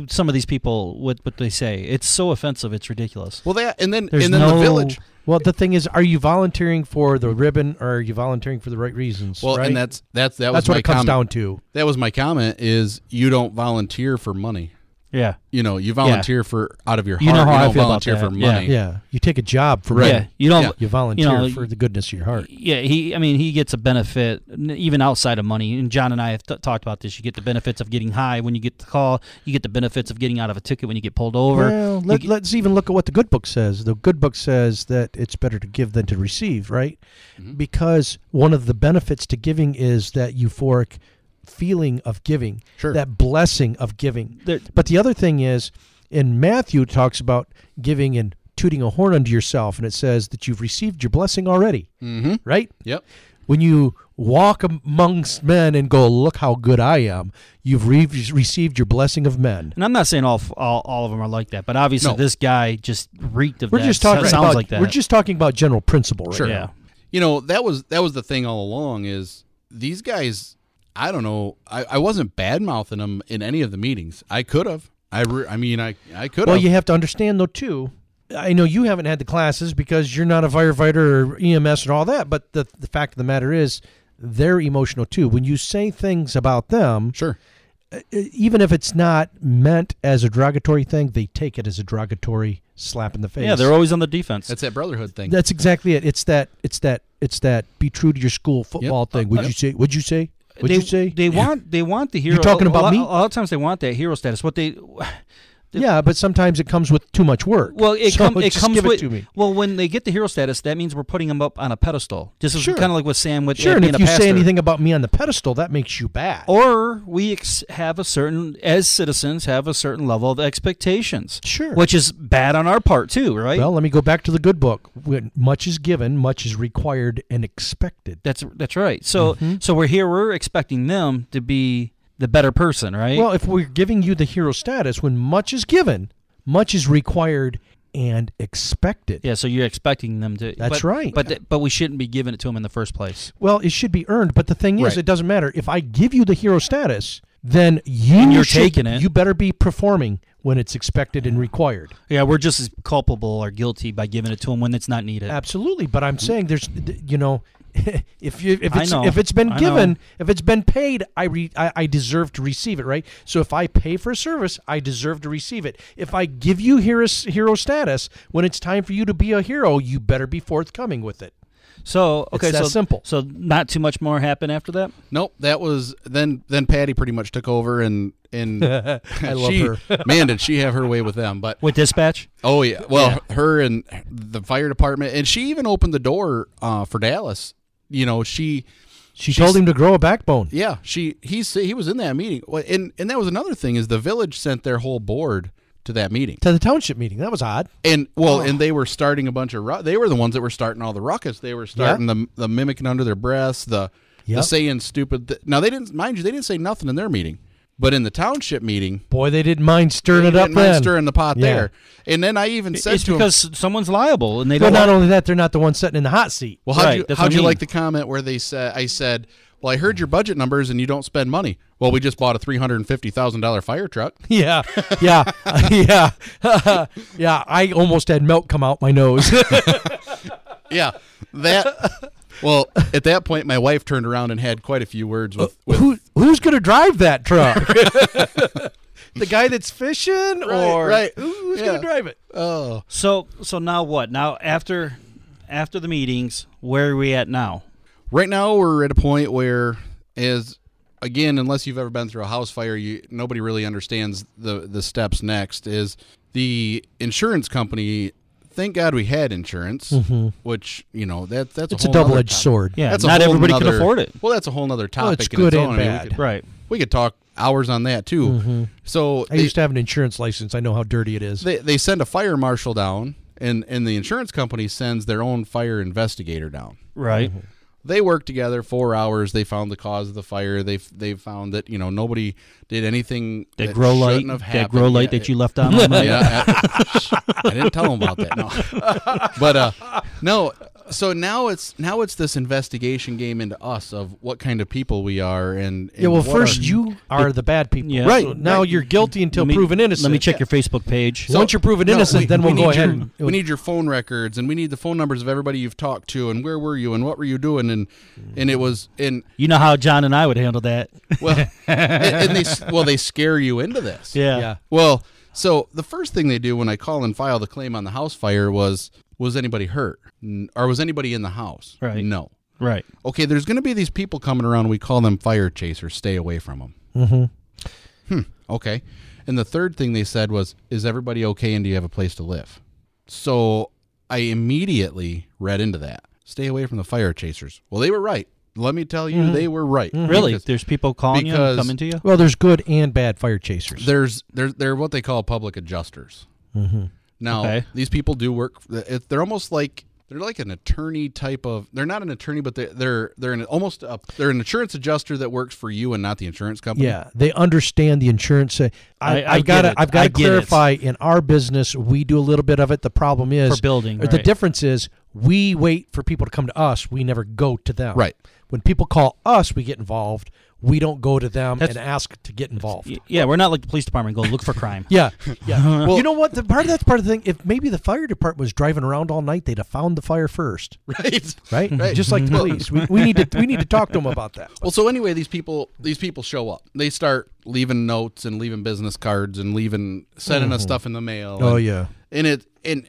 some of these people, what they say. It's so offensive, it's ridiculous. Well, then the village. Well, the thing is, are you volunteering for the ribbon or are you volunteering for the right reasons? Well, right? and that's what it comes down to. That was my comment is you don't volunteer for money. Yeah. You volunteer for out of your heart. You know how you I don't feel volunteer about for that. money. Yeah. You take a job for money. money. Yeah. You don't. You volunteer for the goodness of your heart. Yeah. He gets a benefit even outside of money. And John and I have talked about this. You get the benefits of getting high when you get the call. You get the benefits of getting out of a ticket when you get pulled over. Well, let's even look at what the good book says. The good book says that it's better to give than to receive, right? Mm-hmm. Because one of the benefits to giving is that euphoric feeling of giving, that blessing of giving. But the other thing is, in Matthew, it talks about giving and tooting a horn unto yourself, and it says that you've received your blessing already, right? Yep. When you walk amongst men and go, look how good I am, you've received your blessing of men. And I'm not saying all of them are like that, but obviously this guy just reeked of that. Just talking sounds about, like that. We're just talking about general principle right now. Yeah. That was the thing all along is these guys, I don't know, I wasn't bad-mouthing them in any of the meetings. I could have. I could have. Well, you have to understand, though, too, I know you haven't had the classes because you're not a firefighter or EMS and all that, but the fact of the matter is they're emotional, too. When you say things about them, even if it's not meant as a derogatory thing, they take it as a derogatory slap in the face. Yeah, they're always on the defense. That's that brotherhood thing. That's exactly it. It's that be true to your school football thing. Would you say? What'd you say? They want the hero. You're talking about me? A lot of times they want that hero status. Yeah, but sometimes it comes with too much work. Well, it comes give with. It to me. Well, when they get the hero status, that means we're putting them up on a pedestal. Just as kind of like with Sam with and being if a you pastor. say anything about me on the pedestal, that makes you bad. Or we have as citizens, have a certain level of expectations. Sure. Which is bad on our part too, right? Well, let me go back to the good book. When much is given, much is required and expected. That's right. So we're expecting them to be the better person, right? Well, if we're giving you the hero status, when much is given, much is required and expected. Yeah, so you're expecting them to. That's right. But we shouldn't be giving it to them in the first place. Well, it should be earned. But the thing is, it doesn't matter. If I give you the hero status, then you're taking it. You better be performing when it's expected and required. Yeah, we're just as culpable or guilty by giving it to them when it's not needed. Absolutely. But I'm saying there's, if it's been given, if it's been paid, I deserve to receive it, right? So if I pay for a service, I deserve to receive it. If I give you hero status, when it's time for you to be a hero, you better be forthcoming with it. So it's that simple. So not too much more happened after that? Nope. That was then Patty pretty much took over and I love her. Man, did she have her way with them. But with dispatch? Oh yeah. Well, her and the fire department, and she even opened the door for Dallas she told him to grow a backbone. Yeah, he was in that meeting. And that was another thing is the village sent their whole board to that meeting. To the township meeting. That was odd. And and they were starting a bunch of they were the ones that were starting all the ruckus. They were starting the mimicking under their breaths, the saying stupid. Now they didn't say nothing in their meeting. But in the township meeting, boy, they didn't mind stirring it up. Stirring the pot there. And then I even said to because someone's liable, and they don't. Well, not only that, they're not the one sitting in the hot seat. Well, how'd you like the comment where I said, well, I heard your budget numbers and you don't spend money. Well, we just bought a $350,000 fire truck. Yeah. I almost had milk come out my nose. Yeah, that. Well, at that point, my wife turned around and had quite a few words with who's going to drive that truck? The guy that's fishing, right? Who's going to drive it? Oh, so now what? Now after the meetings, where are we at now? Right now, we're at a point where, unless you've ever been through a house fire, nobody really understands the steps next. Is the insurance company? Thank God we had insurance, which that's it's a double-edged sword. Yeah, not everybody can afford it. Well, that's a whole other topic. Well, it's good and bad. Right. We could talk hours on that too. So I used to have an insurance license. I know how dirty it is. They send a fire marshal down, and the insurance company sends their own fire investigator down. Right. They worked together 4 hours. They found the cause of the fire. They found that nobody did anything that shouldn't have happened. That grow light that you left on. Yeah, I didn't tell them about that. No, but no. So now it's this investigation game into us of what kind of people we are, and first you are the bad people, right? So now you're guilty until proven innocent. Let me check your Facebook page. So, once you're proven innocent, then we'll go ahead. We need your phone records, and we need the phone numbers of everybody you've talked to, and where were you, and what were you doing, and it was you know how John and I would handle that. Well, and they scare you into this. Yeah. Well, so the first thing they do when I call and file the claim on the house fire was anybody hurt? Or was anybody in the house? Right. No. Right. Okay, there's going to be these people coming around. We call them fire chasers. Stay away from them. Okay. And the third thing they said was, is everybody okay and do you have a place to live? So I immediately read into that. Stay away from the fire chasers. Well, they were right. Let me tell you, they were right. Really? There's people calling you and coming to you? Well, there's good and bad fire chasers. They're what they call public adjusters. Now, these people do work. They're almost like they're like an attorney type of. They're not an attorney, but they're an insurance adjuster that works for you and not the insurance company. Yeah, they understand the insurance. I've got to clarify. In our business, we do a little bit of it. The problem is for building. The difference is we wait for people to come to us. We never go to them. Right. When people call us, we get involved. We don't go to them and ask to get involved. Yeah, we're not like the police department. Go look for crime. Yeah. Well, you know what? Part of the thing. If maybe the fire department was driving around all night, they'd have found the fire first. Right. Just like the police. We need to talk to them about that. Well, so anyway, these people show up. They start leaving notes and leaving business cards and sending us stuff in the mail. Oh yeah. And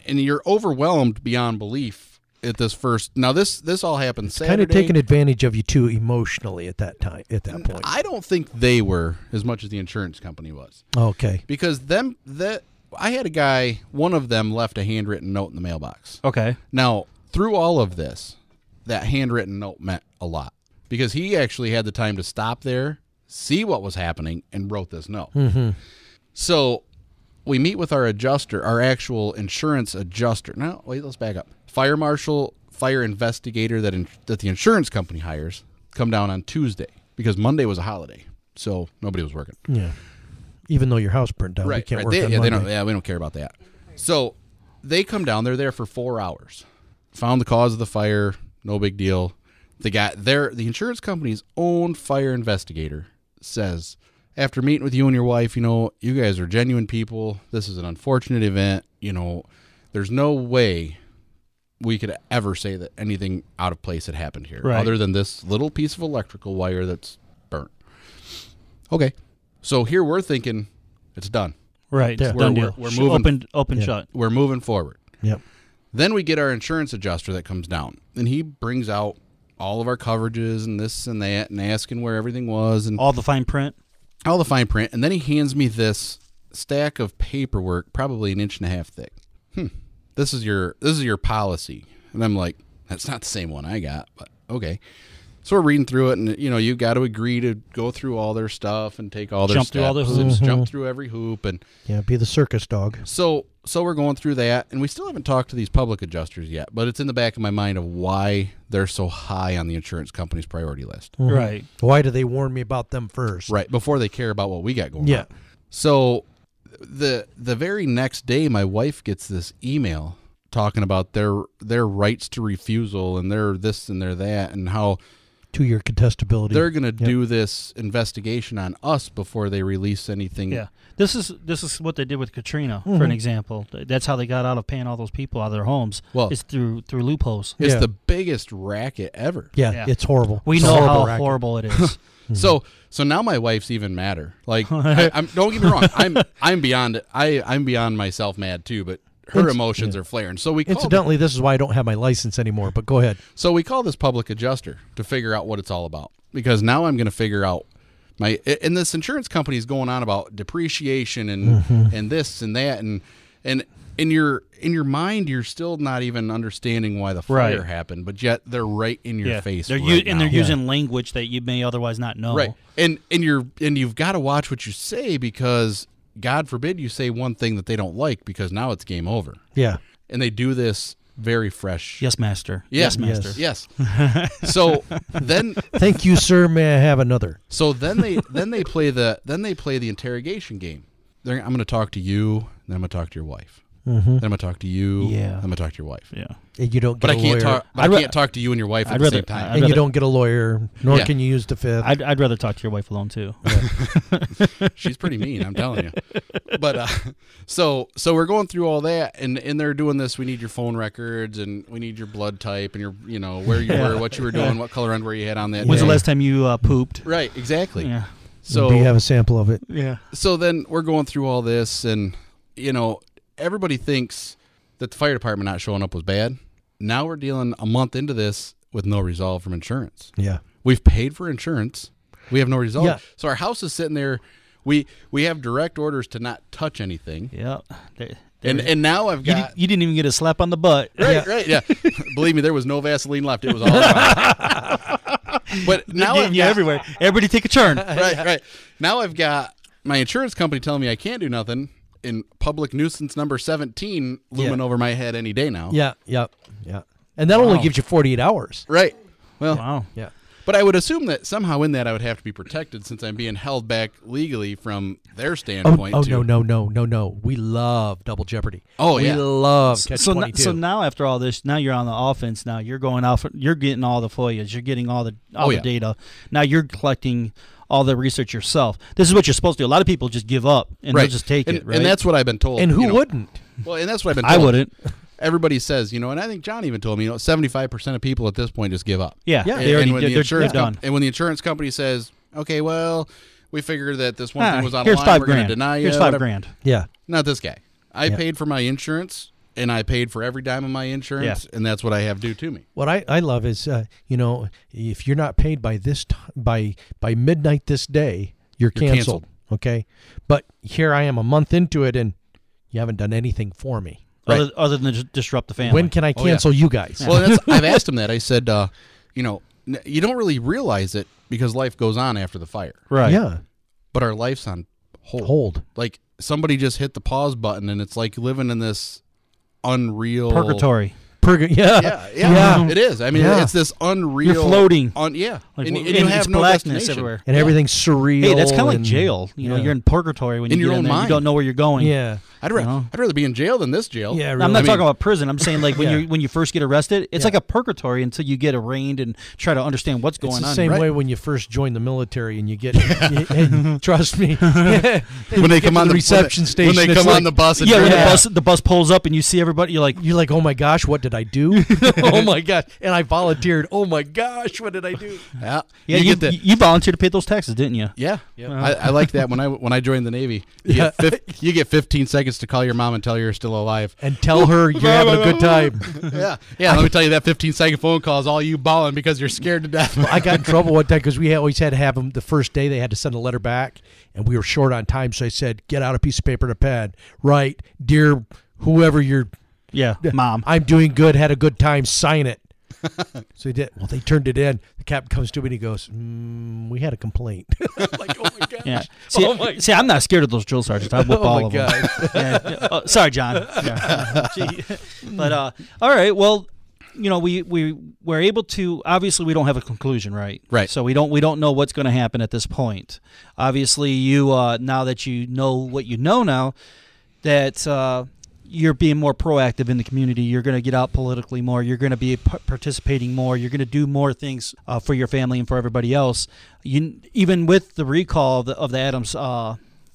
you're overwhelmed beyond belief. At this first, now this all happened Saturday. Kind of taking advantage of you too emotionally at that point. I don't think they were as much as the insurance company was. Okay. Because I had a guy. One of them left a handwritten note in the mailbox. Okay. Now through all of this, that handwritten note meant a lot because he actually had the time to stop there, see what was happening, and wrote this note. So we meet with our adjuster, our actual insurance adjuster. Now wait, let's back up. Fire marshal, fire investigator that the insurance company hires come down on Tuesday because Monday was a holiday, so nobody was working. Yeah, even though your house burned down, we can't work on Monday. We don't care about that. So they come down. They're there for 4 hours. Found the cause of the fire. No big deal. The insurance company's own fire investigator says, after meeting with you and your wife, you guys are genuine people. This is an unfortunate event. There's no way we could ever say that anything out of place had happened here, other than this little piece of electrical wire that's burnt. Okay, so here we're thinking it's done. Right, yeah. Done deal. We're moving open shut. We're moving forward. Yep. Then we get our insurance adjuster that comes down, and he brings out all of our coverages and this and that, and asking where everything was and all the fine print, and then he hands me this stack of paperwork, probably 1.5 inches thick. This is your policy. And I'm like, that's not the same one I got, but Okay. So we're reading through it, and you got to agree to go through all their stuff and take all their Jump through all the hoops. jump through every hoop, and be the circus dog. So we're going through that, and we still haven't talked to these public adjusters yet, but it's in the back of my mind of why they're so high on the insurance company's priority list. Mm-hmm. Right. Why do they warn me about them first? Right, before they care about what we got going on. So the very next day, my wife gets this email talking about their rights to refusal and their this and their that, and how 2-year contestability. They're going to do this investigation on us before they release anything. Yeah. This is what they did with Katrina, for an example. That's how they got out of paying all those people out of their homes. Well, it's through loopholes. It's the biggest racket ever. Yeah, it's horrible. We know how horrible it is. So now my wife's even madder. Like, I'm don't get me wrong, I'm beyond it. I'm beyond myself mad too, but her emotions are flaring. So incidentally, this is why I don't have my license anymore, but go ahead. So we call this public adjuster to figure out what it's all about, because now I'm going to figure out and this insurance company is going on about depreciation and this and that, and in your mind you're still not even understanding why the fire happened, but yet they're right in your face. They're using language that you may otherwise not know. Right. And you've got to watch what you say, because God forbid you say one thing that they don't like, because now it's game over. Yeah. And they do this very fresh. Yes, master. Yes, master. Yes. So then, thank you, sir. May I have another? So then they play the interrogation game. I'm going to talk to you, then I'm going to talk to your wife. Then I'm going to talk to you. Yeah. Then I'm going to talk to your wife. Yeah. And you don't get but a I can't lawyer. talk. I can't talk to you and your wife at the same time. And you don't get a lawyer, nor can you use the fifth. I'd rather talk to your wife alone too. She's pretty mean, I'm telling you. But so we're going through all that, and they're doing this. We need your phone records, and we need your blood type, and your where you were, what you were doing, what color underwear you had on that. When's day. the last time you pooped? Right, exactly. Yeah. So do you have a sample of it? Yeah. So then we're going through all this, and everybody thinks that the fire department not showing up was bad. Now we're dealing a month into this with no resolve from insurance. Yeah. We've paid for insurance. We have no resolve. Yeah. So our house is sitting there. We have direct orders to not touch anything. Yeah. And now I've got... You didn't even get a slap on the butt. Right, yeah. Believe me, there was no Vaseline left. It was all gone. But now I've got... everywhere. Everybody take a turn. Right. Now I've got my insurance company telling me I can't do nothing, in public nuisance number 17 looming over my head any day now. Yeah. And that only gives you 48 hours. Right. Well, wow. Yeah. But I would assume that somehow in that I would have to be protected, since I'm being held back legally from their standpoint. No. We love double jeopardy. Oh, we love Catch-22. So now after all this, now you're on the offense. Now you're going off. You're getting all the FOIAs. You're getting all the data. Now you're collecting all the research yourself. This is what you're supposed to do. A lot of people just give up and they'll just take it. Right? And that's what I've been told. And who wouldn't? Well, and that's what I've been told. I wouldn't. Everybody says, and I think John even told me, 75% of people at this point just give up. Yeah. They're done. And when the insurance company says, okay, well, we figured that this one thing was on here's the line, we're going $5,000. to deny you. Here's $5,000. Yeah. Not this guy. I paid for my insurance, and I paid for every dime of my insurance, and that's what I have due to me. What I love is, if you're not paid by by midnight this day, you're canceled. Okay? But here I am a month into it, and you haven't done anything for me. Right. Other than to disrupt the family. When can I cancel you guys? Well, I've asked him that. I said, you don't really realize it because life goes on after the fire. Right. Yeah. But our life's on hold. Like somebody just hit the pause button, and it's like living in this unreal purgatory. Yeah. It is. I mean, it's this unreal. You're floating. And you have no destination everywhere, and everything's surreal. Hey, that's kind of like jail. You're in purgatory when you your own mind. You don't know where you're going. Yeah. I'd rather be in jail than this jail. Yeah, really. I'm not talking about prison. I'm saying like when you first get arrested, it's like a purgatory until you get arraigned and try to understand what's going on. It's the same way when you first join the military and you get. And trust me, when they come on the reception station, when they come on the bus, and when the bus pulls up and you see everybody, you're like, oh my gosh, what did I do? Oh my gosh, and I volunteered. Oh my gosh, what did I do? Yeah, you volunteered to pay those taxes, didn't you? Yeah. I like that when I joined the Navy. You get 15 seconds to call your mom and tell her you're still alive. And tell her you're having a good time. Yeah. Let me tell you, that 15-second phone call is all you bawling because you're scared to death. Well, I got in trouble one time because we always had to have them the first day. They had to send a letter back, and we were short on time. So I said, get out a piece of paper and a pen. Right, dear whoever you're... Yeah, mom. I'm doing good, had a good time, sign it. So he did. Well, they turned it in. The captain comes to me and he goes, we had a complaint. I'm like, oh my gosh. Yeah. See, I'm not scared of those drill sergeants. I whip all of them. Yeah. Oh, sorry, John. Yeah. But all right. Well, we're able to. Obviously, we don't have a conclusion, right? Right. So we don't know what's going to happen at this point. Obviously, you now that you know what you know now, that you're being more proactive in the community. You're going to get out politically more. You're going to be participating more. You're going to do more things for your family and for everybody else. Even with the recall of the Adams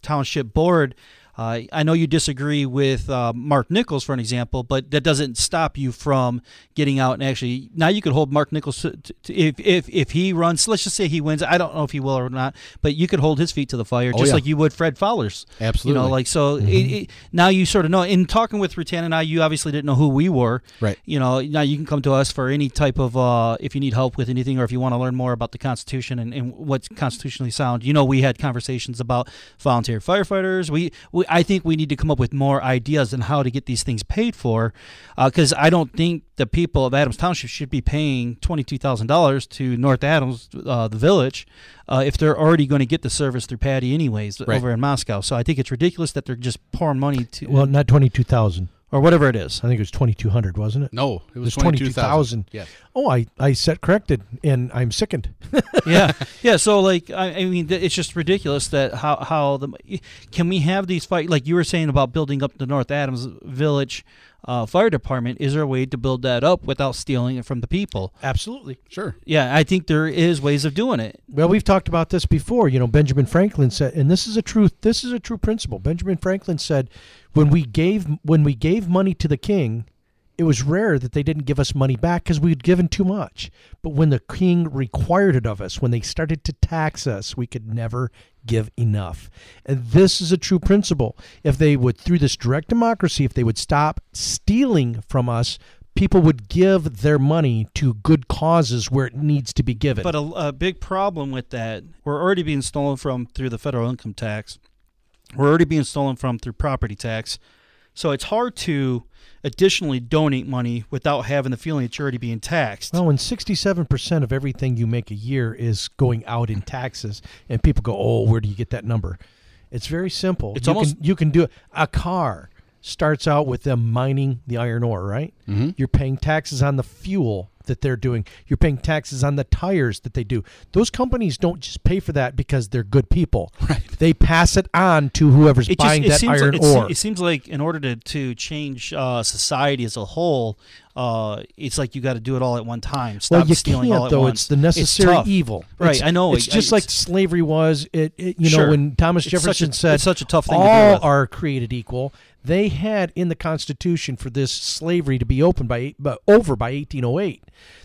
Township board, I know you disagree with Mark Nichols, for an example, but that doesn't stop you from getting out and actually. Now you could hold Mark Nichols if he runs. Let's just say he wins. I don't know if he will or not, but you could hold his feet to the fire just like you would Fred Fowler's. Absolutely. Now you sort of know. In talking with Rutan and I, you obviously didn't know who we were. Right. Now you can come to us for any type of if you need help with anything or if you want to learn more about the Constitution and what's constitutionally sound. We had conversations about volunteer firefighters. I think we need to come up with more ideas on how to get these things paid for, because I don't think the people of Adams Township should be paying $22,000 to North Adams, the village, if they're already going to get the service through Patty anyways over in Moscow. So I think it's ridiculous that they're just pouring money to. Well, not 22,000. Or whatever it is. I think it was 2,200, wasn't it? No, it was 22,000. Yes. Oh, I set corrected, and I'm sickened. Yeah. So I mean, it's just ridiculous that can we have these fight like you were saying about building up the North Adams Village fire department? Is there a way to build that up without stealing it from the people? Absolutely. Sure. Yeah, I think there is ways of doing it. Well, we've talked about this before. Benjamin Franklin said, and this is a true principle. Benjamin Franklin said, when we gave money to the king, it was rare that they didn't give us money back because we had given too much. But when the king required it of us, when they started to tax us, we could never give enough. And this is a true principle. If they would, through this direct democracy, if they would stop stealing from us, people would give their money to good causes where it needs to be given. But a big problem with that, we're already being stolen from through the federal income tax. We're already being stolen from through property tax. So it's hard to additionally donate money without having the feeling that you're already being taxed. Well, when 67% of everything you make a year is going out in taxes, and people go, oh, where do you get that number? It's very simple. You can do it. A car starts out with them mining the iron ore, right? Mm-hmm. You're paying taxes on the fuel that they're doing. You're paying taxes on the tires that they do. Those companies don't just pay for that because they're good people. Right. They pass it on to whoever's buying that iron ore. It seems like in order to change society as a whole, it's like you got to do it all at one time. Stop stealing all at once. It's the necessary evil. Right, I know. It's just like slavery was. When Thomas Jefferson said, it's such a tough thing all to deal with. are created equal. They had in the Constitution for this slavery to be over by 1808.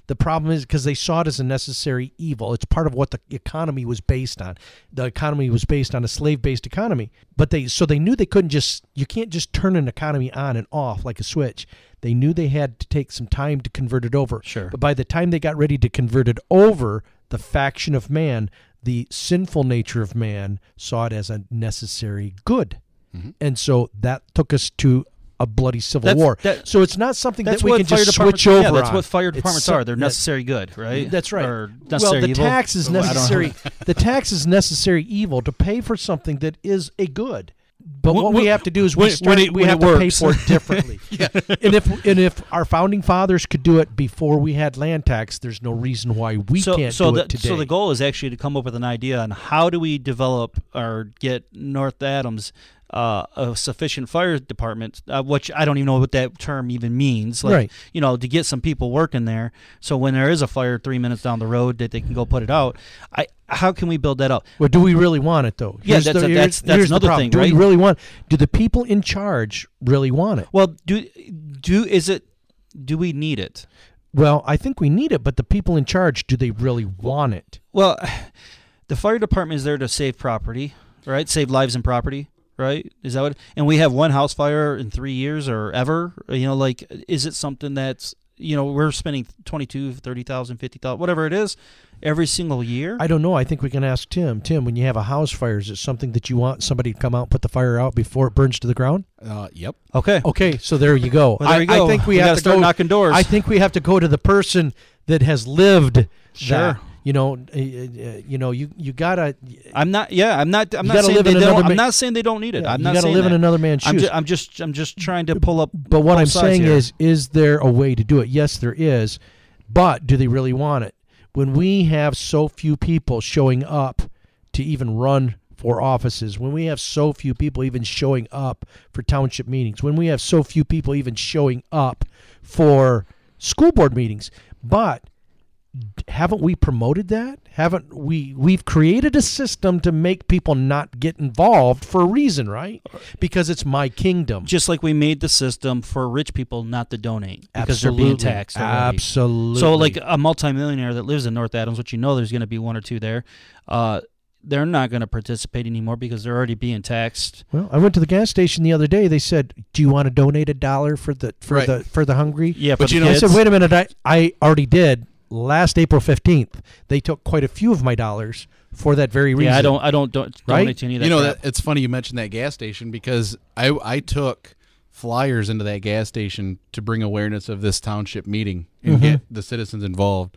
The problem is because they saw it as a necessary evil. It's part of what the economy was based on. The economy was based on a slave-based economy. But they knew they couldn't you can't just turn an economy on and off like a switch. They knew they had to take some time to convert it over. Sure. But by the time they got ready to convert it over, the faction of man, the sinful nature of man, saw it as a necessary good. Mm-hmm. And so that took us to a bloody civil war. So it's not something that we can just switch over. Yeah, that's what fire departments are. They're necessary good, right? That's right. Or necessary the evil. Tax is necessary. The tax is necessary evil to pay for something that is a good. But what we have to do is we have to pay for it differently. Yeah. And if our founding fathers could do it before we had land tax, there's no reason why we can't do it today. So the goal is actually to come up with an idea on how do we develop or get North Adams a sufficient fire department, which I don't even know what that term even means. Right. To get some people working there, so when there is a fire 3 minutes down the road, that they can go put it out. How can we build that up? Well, do we really want it though? That's another thing, right? Do we really want? Do the people in charge really want it? Well, do we need it? Well, I think we need it, but the people in charge, do they really want it? Well, the fire department is there to save property, right? Save lives and property. Right? Is that what? And we have one house fire in 3 years or ever. Is it something that's we're spending $22,000, $30,000, $50,000, whatever it is. every single year? I don't know. I think we can ask Tim. Tim, when you have a house fire, is it something that you want somebody to come out and put the fire out before it burns to the ground? Yep. Okay. Okay, so there you go. Well, there you go. I think we have have to start knocking doors. I think we have to go to the person that has lived Sure. that. You gotta. I'm not saying I'm not saying they don't need it. I'm not you gotta saying live that. in another man's shoes. I'm just trying to pull up. But what both I'm sides saying here. is there a way to do it? Yes, there is. But do they really want it? When we have so few people showing up to even run for offices, when we have so few people even showing up for township meetings, when we have so few people even showing up for school board meetings, but haven't we promoted that? Haven't we've created a system to make people not get involved for a reason, right? Because it's my kingdom. Just like we made the system for rich people not to donate because Absolutely. they're being taxed already. Absolutely. So like a multimillionaire that lives in North Adams, which there's going to be one or two there, they're not going to participate anymore because they're already being taxed. Well, I went to the gas station the other day. They said, "Do you want to donate $1 for the hungry?" Yeah, but for the I kids. said, "Wait a minute, I already did." Last April 15th, they took quite a few of my dollars for that very reason. Yeah, I don't donate to any of that. That it's funny you mentioned that gas station because I took flyers into that gas station to bring awareness of this township meeting and get the citizens involved.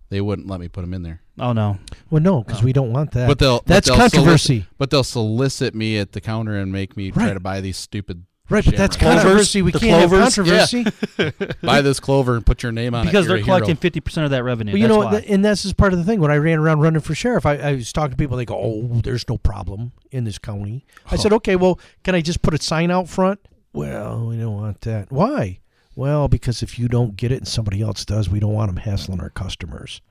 They wouldn't let me put them in there. Oh no. Well, no, because we don't want that. But that's controversy. They'll solicit me at the counter and make me try to buy these stupid. Right, but that's shamrocks. controversy. We The can't clovers? have controversy. Buy this clover and put your name on Because it. they're You're a collecting hero. 50% of that revenue. Well, That's why. and this is part of the thing. When I ran around running for sheriff, I was talking to people. They go, "Oh, there's no problem in this county." I said, "Okay, well, can I just put a sign out front?" Well, we don't want that. Why? Well, because if you don't get it and somebody else does, we don't want them hassling our customers.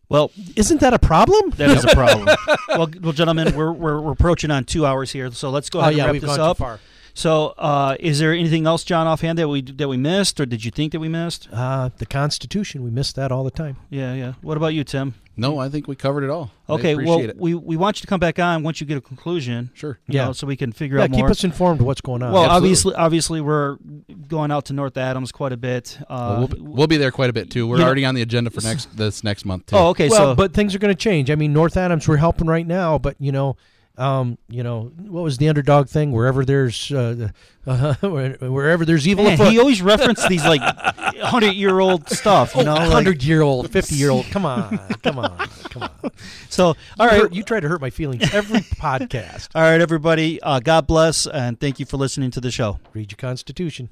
Well, isn't that a problem? that is a problem. well, gentlemen, we're approaching on 2 hours here, so let's go ahead and wrap we've this gone up. too far. So, is there anything else, John, offhand that we missed, or did you think that we missed? The Constitution, we miss that all the time. Yeah. What about you, Tim? No, I think we covered it all. Okay, I appreciate it. we want you to come back on once you get a conclusion. Sure. You know, so we can figure out keep more. us informed of what's going on. Well, Absolutely. obviously, we're going out to North Adams quite a bit. We'll be there quite a bit too. We're already on the agenda for this next month too. Oh, okay. Well, So, but things are going to change. I mean, North Adams, we're helping right now, but what was the underdog thing? Wherever there's wherever there's evil man, afoot. he always referenced these like 100-year-old stuff. You know, like, 100-year-old, 50-year-old. Come on. So, all right. You try to hurt my feelings every podcast. All right, everybody. God bless, and thank you for listening to the show. Read your Constitution.